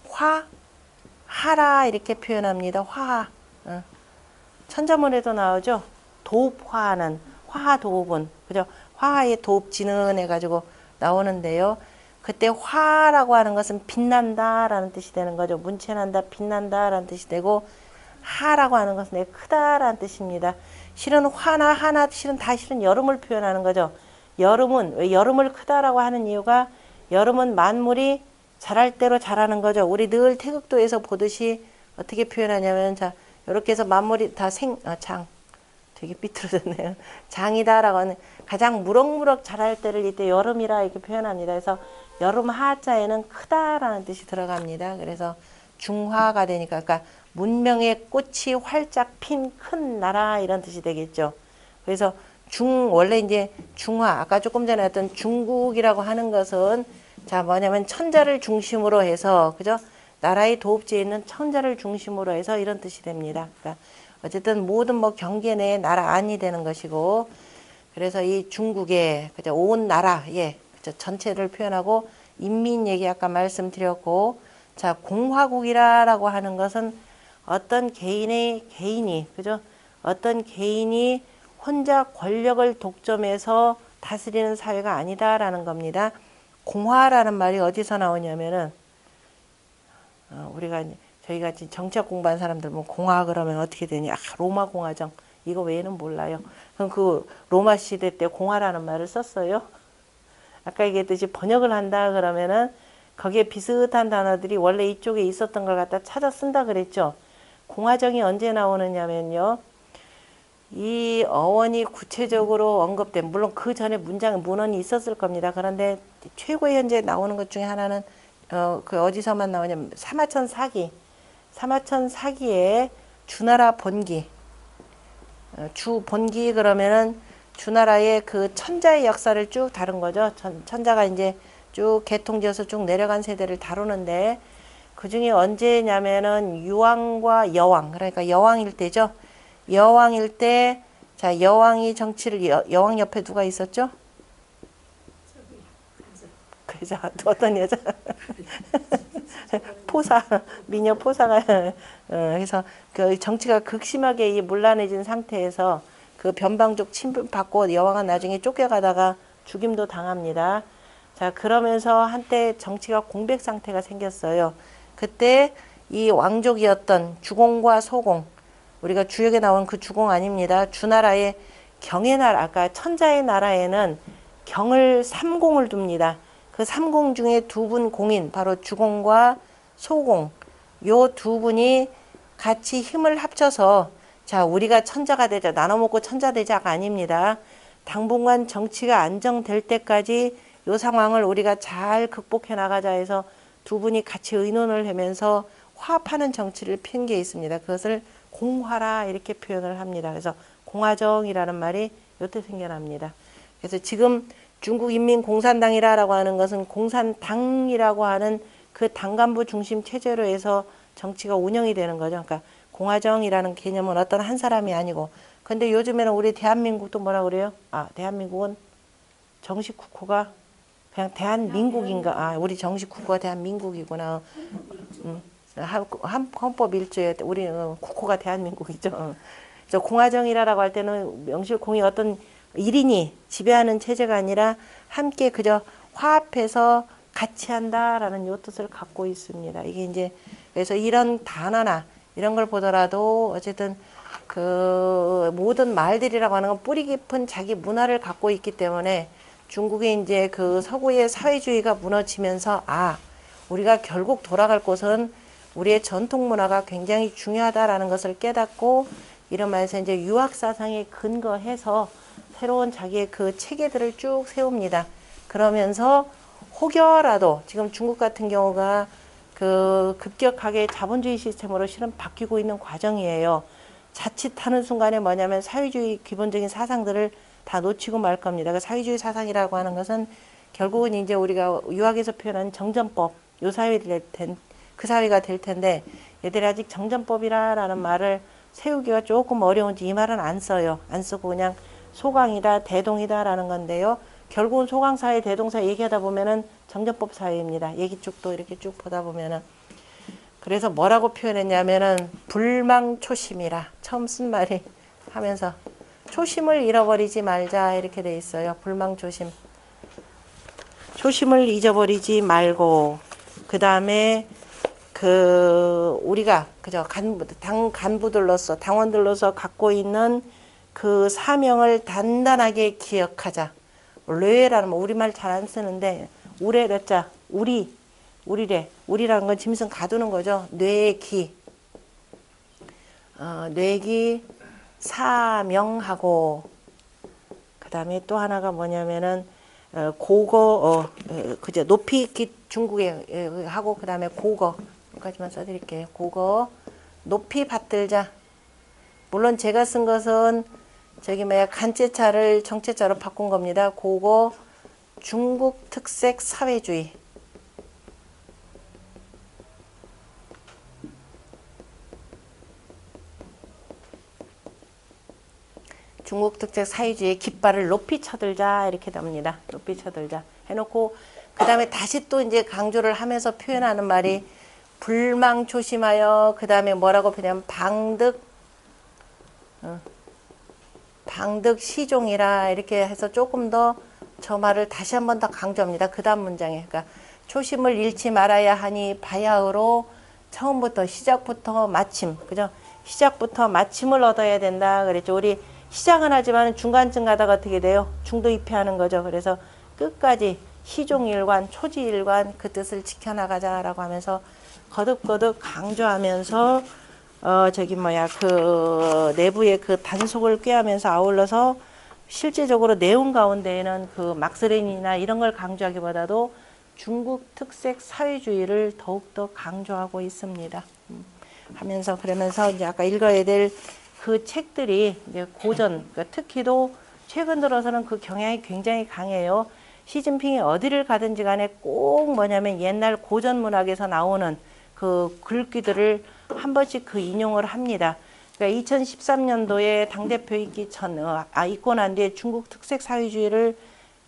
화하라 이렇게 표현합니다. 화하. 천자문에도 나오죠. 도읍화하는 화도읍은 그죠? 화하의 도읍 진은해 가지고 나오는데요. 그때 화라고 하는 것은 빛난다라는 뜻이 되는 거죠. 문체난다, 빛난다라는 뜻이 되고 하라고 하는 것은 내가 크다라는 뜻입니다. 실은 화나 하나 실은 여름을 표현하는 거죠. 여름은 왜 여름을 크다라고 하는 이유가 여름은 만물이 자랄 대로 자라는 거죠. 우리 늘 태극도에서 보듯이 어떻게 표현하냐면 자 이렇게 해서 만물이 다 장 되게 삐뚤어졌네요. 장이다라고 하는 가장 무럭무럭 자랄 때를 이때 여름이라 이렇게 표현합니다. 그래서 여름 하자에는 크다라는 뜻이 들어갑니다. 그래서 중화가 되니까 그러니까 문명의 꽃이 활짝 핀 큰 나라 이런 뜻이 되겠죠. 그래서 원래 이제 중화 아까 조금 전에 했던 중국이라고 하는 것은 자 뭐냐면 천자를 중심으로 해서 그죠? 나라의 도읍지에 있는 천자를 중심으로 해서 이런 뜻이 됩니다. 그러니까 어쨌든 모든 뭐 경계 내의 나라 안이 되는 것이고 그래서 이 중국의 그죠? 온 나라의 그죠? 전체를 표현하고 인민 얘기 아까 말씀드렸고 자 공화국이라고 하는 것은 어떤 개인이 그죠? 어떤 개인이 혼자 권력을 독점해서 다스리는 사회가 아니다라는 겁니다. 공화라는 말이 어디서 나오냐면은 저희가 정치학 공부한 사람들 뭐 공화 그러면 어떻게 되냐? 로마 공화정 이거 외에는 몰라요. 그럼 그 로마 시대 때 공화라는 말을 썼어요. 아까 얘기했듯이 번역을 한다 그러면은 거기에 비슷한 단어들이 원래 이쪽에 있었던 걸 갖다 찾아 쓴다 그랬죠. 공화정이 언제 나오느냐면요. 이 어원이 구체적으로 언급된, 물론 그 전에 문헌이 있었을 겁니다. 그런데 최고 현재 나오는 것 중에 하나는 그 어디서만 나오냐면 사마천 사기. 사마천 사기에 주나라 본기. 주 본기 그러면은 주나라의 그 천자의 역사를 쭉 다룬 거죠. 천자가 이제 쭉 개통되어서 쭉 내려간 세대를 다루는데 그 중에 언제냐면은 유왕과 여왕, 그러니까 여왕일 때죠. 여왕일 때, 자, 여왕이 정치를, 여왕 옆에 누가 있었죠? 그래서 어떤 여자? 포사, 미녀 포사가, 그래서 그 정치가 극심하게 문란해진 상태에서 그 변방족 침입받고 여왕은 나중에 쫓겨가다가 죽임도 당합니다. 자, 그러면서 한때 정치가 공백 상태가 생겼어요. 그때 이 왕족이었던 주공과 소공, 우리가 주역에 나온 그 주공 아닙니다. 주나라의 경의 나라, 아까 천자의 나라에는 경을 삼공을 둡니다. 그 삼공 중에 두 분 공인, 바로 주공과 소공, 요 두 분이 같이 힘을 합쳐서 자, 우리가 천자가 되자, 나눠먹고 천자 되자가 아닙니다. 당분간 정치가 안정될 때까지 요 상황을 우리가 잘 극복해 나가자 해서 두 분이 같이 의논을 하면서 화합하는 정치를 핀 게 있습니다. 그것을 공화라 이렇게 표현을 합니다. 그래서 공화정이라는 말이 요때 생겨납니다. 그래서 지금 중국인민공산당이라고 하는 것은 공산당이라고 하는 그 당간부 중심 체제로 해서 정치가 운영이 되는 거죠. 그러니까 공화정이라는 개념은 어떤 한 사람이 아니고, 근데 요즘에는 우리 대한민국도 뭐라 그래요? 아, 대한민국은 정식 국호가 그냥 대한민국인가? 아, 우리 정식 국호가 대한민국이구나. 헌법 1조에 우리 국호가 대한민국이죠. 저 공화정이라고 할 때는 명실공히 어떤 1인이 지배하는 체제가 아니라 함께 그저 화합해서 같이 한다라는 요 뜻을 갖고 있습니다. 이게 이제 그래서 이런 단어나 이런 걸 보더라도 어쨌든 그 모든 말들이라고 하는 건 뿌리 깊은 자기 문화를 갖고 있기 때문에 중국의 이제 그 서구의 사회주의가 무너지면서 아, 우리가 결국 돌아갈 곳은 우리의 전통 문화가 굉장히 중요하다라는 것을 깨닫고 이런 말에서 이제 유학 사상에 근거해서 새로운 자기의 그 체계들을 쭉 세웁니다. 그러면서 혹여라도 지금 중국 같은 경우가 그 급격하게 자본주의 시스템으로 실은 바뀌고 있는 과정이에요. 자칫하는 순간에 뭐냐면 사회주의 기본적인 사상들을 다 놓치고 말 겁니다. 그 사회주의 사상이라고 하는 것은 결국은 이제 우리가 유학에서 표현한 정전법, 요 그 사회가 될 텐데 얘들이 아직 정전법이라는 말을 세우기가 조금 어려운지 이 말은 안 써요. 안 쓰고 그냥 소강이다, 대동이다라는 건데요. 결국은 소강사회, 대동사회 얘기하다 보면은 정전법 사회입니다. 얘기 쭉도 이렇게 쭉 보다 보면은. 그래서 뭐라고 표현했냐면은 불망초심이라 처음 쓴 말이 하면서 초심을 잃어버리지 말자 이렇게 돼 있어요. 불망초심. 초심을 잊어버리지 말고 그 다음에 그 우리가 그저 간부들로서 당원들로서 갖고 있는 그 사명을 단단하게 기억하자. 뢰라는 뭐 우리말 잘 안 쓰는데 우레래자 우리래 우리라는 건 짐승 가두는 거죠. 뇌기 뇌기 사명하고 그 다음에 또 하나가 뭐냐면은 고거 그죠 높이 중국에 하고 그 다음에 고거 여기까지만 써드릴게요. 고거 높이 받들자. 물론 제가 쓴 것은 저기 뭐야 간제차를 정체자로 바꾼 겁니다. 고거 중국 특색 사회주의. 중국 특색 사회주의의 깃발을 높이 쳐들자 이렇게 됩니다. 높이 쳐들자 해놓고 그 다음에 다시 또 이제 강조를 하면서 표현하는 말이 불망초심하여 그 다음에 뭐라고 표현하면 방득 시종이라 이렇게 해서 조금 더 저 말을 다시 한 번 더 강조합니다. 그 다음 문장에 그러니까 초심을 잃지 말아야 하니 바야흐로 처음부터 시작부터 마침 그죠? 시작부터 마침을 얻어야 된다 그랬죠. 우리 시작은 하지만 중간쯤 가다가 어떻게 돼요? 중도입회하는 거죠. 그래서 끝까지 시종일관, 초지일관 그 뜻을 지켜나가자라고 하면서 거듭거듭 강조하면서 저기 뭐야 그 내부의 그 단속을 꾀하면서 아울러서 실제적으로 내용 가운데에는 그 막스레닌이나 이런 걸 강조하기보다도 중국 특색 사회주의를 더욱더 강조하고 있습니다. 하면서 그러면서 이제 아까 읽어야 될 그 책들이 이제 고전, 그러니까 특히도 최근 들어서는 그 경향이 굉장히 강해요. 시진핑이 어디를 가든지 간에 꼭 뭐냐면 옛날 고전 문학에서 나오는 그 글귀들을 한 번씩 그 인용을 합니다. 그러니까 2013년도에 당대표 있고 난 뒤에 중국 특색 사회주의를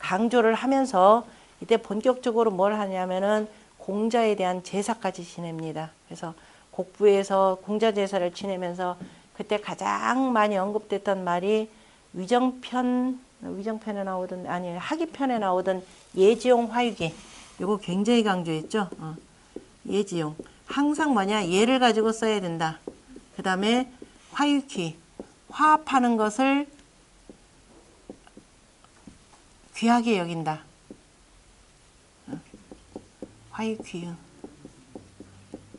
강조를 하면서 이때 본격적으로 뭘 하냐면은 공자에 대한 제사까지 지냅니다. 그래서 곡부에서 공자 제사를 지내면서 그때 가장 많이 언급됐던 말이 위정편에 나오던 아니 하기편에 나오던 예지용 화유기 요거 굉장히 강조했죠. 예지용 항상 뭐냐 예를 가지고 써야 된다. 그 다음에 화유기 화합하는 것을 귀하게 여긴다. 화유기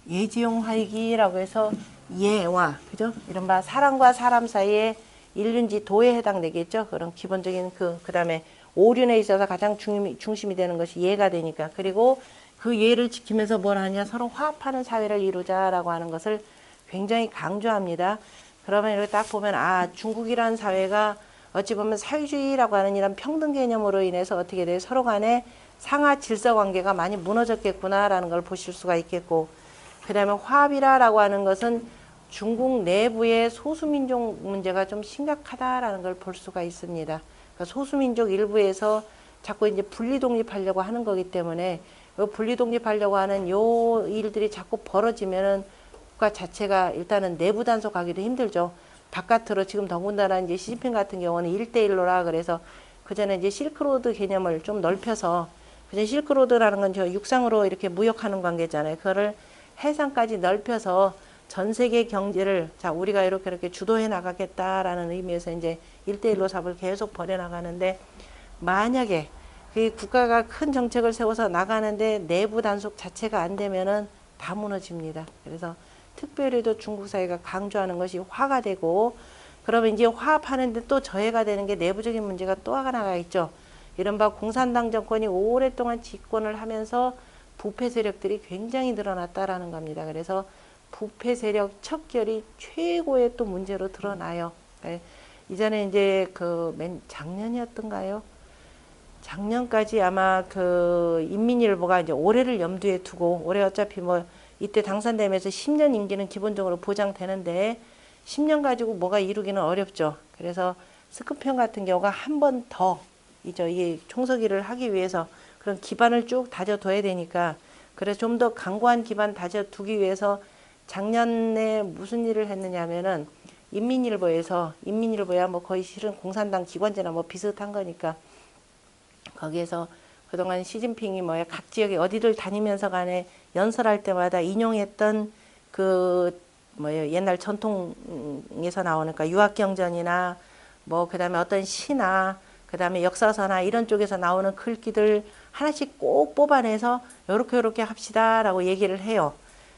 예지용 화유기라고 해서 예와 그죠? 이른바 사람과 사람 사이에 일륜지 도에 해당되겠죠. 그런 기본적인 그다음에 오륜에 있어서 가장 중심이 되는 것이 예가 되니까. 그리고 그 예를 지키면서 뭘 하냐 서로 화합하는 사회를 이루자라고 하는 것을 굉장히 강조합니다. 그러면 이렇게 딱 보면 아 중국이라는 사회가 어찌 보면 사회주의라고 하는 이런 평등 개념으로 인해서 어떻게 돼 서로 간에 상하 질서 관계가 많이 무너졌겠구나라는 걸 보실 수가 있겠고, 그 다음에 화합이라고 하는 것은 중국 내부의 소수민족 문제가 좀 심각하다라는 걸 볼 수가 있습니다. 그러니까 소수민족 일부에서 자꾸 이제 분리독립하려고 하는 거기 때문에 분리독립하려고 하는 요 일들이 자꾸 벌어지면은 국가 자체가 일단은 내부 단속하기도 힘들죠. 바깥으로 지금 더군다나 이제 시진핑 같은 경우는 1대1로라 그래서 그전에 이제 실크로드 개념을 좀 넓혀서 그전 실크로드라는 건 저 육상으로 이렇게 무역하는 관계잖아요. 그거를 해상까지 넓혀서 전 세계 경제를 자 우리가 이렇게 주도해 나가겠다라는 의미에서 이제 1대1로 사업을 계속 벌여 나가는데, 만약에 그 국가가 큰 정책을 세워서 나가는데 내부 단속 자체가 안 되면은 다 무너집니다. 그래서 특별히도 중국 사회가 강조하는 것이 화가 되고, 그러면 이제 화합하는데 또 저해가 되는 게 내부적인 문제가 또 하나가 있죠. 이른바 공산당 정권이 오랫동안 집권을 하면서 부패 세력들이 굉장히 늘어났다라는 겁니다. 그래서 부패 세력 척결이 최고의 또 문제로 드러나요. 이전에 이제 작년이었던가요? 작년까지 아마 그 인민일보가 이제 올해를 염두에 두고, 올해 어차피 뭐 이때 당선되면서 10년 임기는 기본적으로 보장되는데 10년 가지고 뭐가 이루기는 어렵죠. 그래서 스크평 같은 경우가 한 번 더 이 총서기를 하기 위해서 그런 기반을 쭉 다져둬야 되니까, 그래서 좀 더 강고한 기반 다져두기 위해서 작년에 무슨 일을 했느냐면은 인민일보야 뭐 거의 실은 공산당 기관제나 뭐 비슷한 거니까 거기에서 그동안 시진핑이 각 지역에 어디를 다니면서 간에 연설할 때마다 인용했던 옛날 전통에서 나오니까 유학경전이나 그다음에 어떤 시나 그다음에 역사서나 이런 쪽에서 나오는 글귀들 하나씩 꼭 뽑아내서 요렇게 합시다라고 얘기를 해요.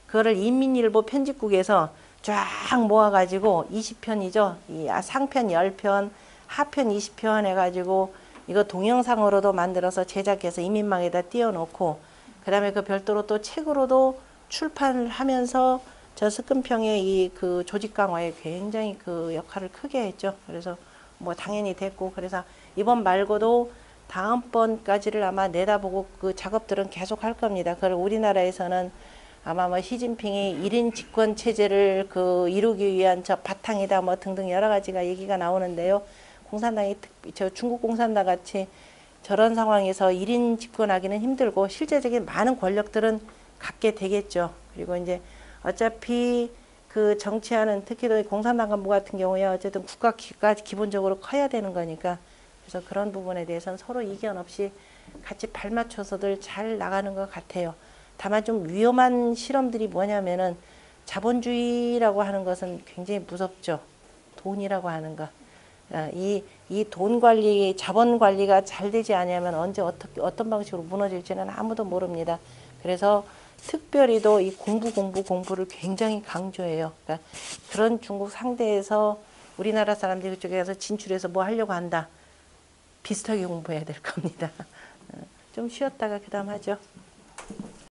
그거를 인민일보 편집국에서 쫙 모아가지고 20편이죠. 상편 10편, 하편 20편 해가지고 이거 동영상으로도 만들어서 제작해서 인민망에다 띄워놓고, 그 다음에 그 별도로 또 책으로도 출판을 하면서 저 스금평의 그 조직 강화에 굉장히 그 역할을 크게 했죠. 그래서 당연히 됐고, 그래서 이번 말고도 다음번까지를 아마 내다보고 그 작업들은 계속 할 겁니다. 그걸 우리나라에서는 아마 시진핑이 1인 집권 체제를 이루기 위한 저 바탕이다 등등 여러 가지가 얘기가 나오는데요. 중국 공산당 같이 저런 상황에서 1인 집권하기는 힘들고 실제적인 많은 권력들은 갖게 되겠죠. 그리고 이제 어차피 그 정치하는 특히도 공산당 간부 같은 경우에 어쨌든 국가가 기본적으로 커야 되는 거니까, 그래서 그런 부분에 대해서는 서로 이견 없이 같이 발맞춰서들 잘 나가는 것 같아요. 다만 좀 위험한 실험들이 뭐냐면은 자본주의라고 하는 것은 굉장히 무섭죠. 돈이라고 하는 거. 이 돈 관리, 자본 관리가 잘 되지 않으면 언제 어떤 방식으로 무너질지는 아무도 모릅니다. 그래서 특별히도 이 공부를 굉장히 강조해요. 그러니까 그런 중국 상대에서 우리나라 사람들이 그쪽에 가서 진출해서 뭐 하려고 한다. 비슷하게 공부해야 될 겁니다. 좀 쉬었다가 그 다음 하죠.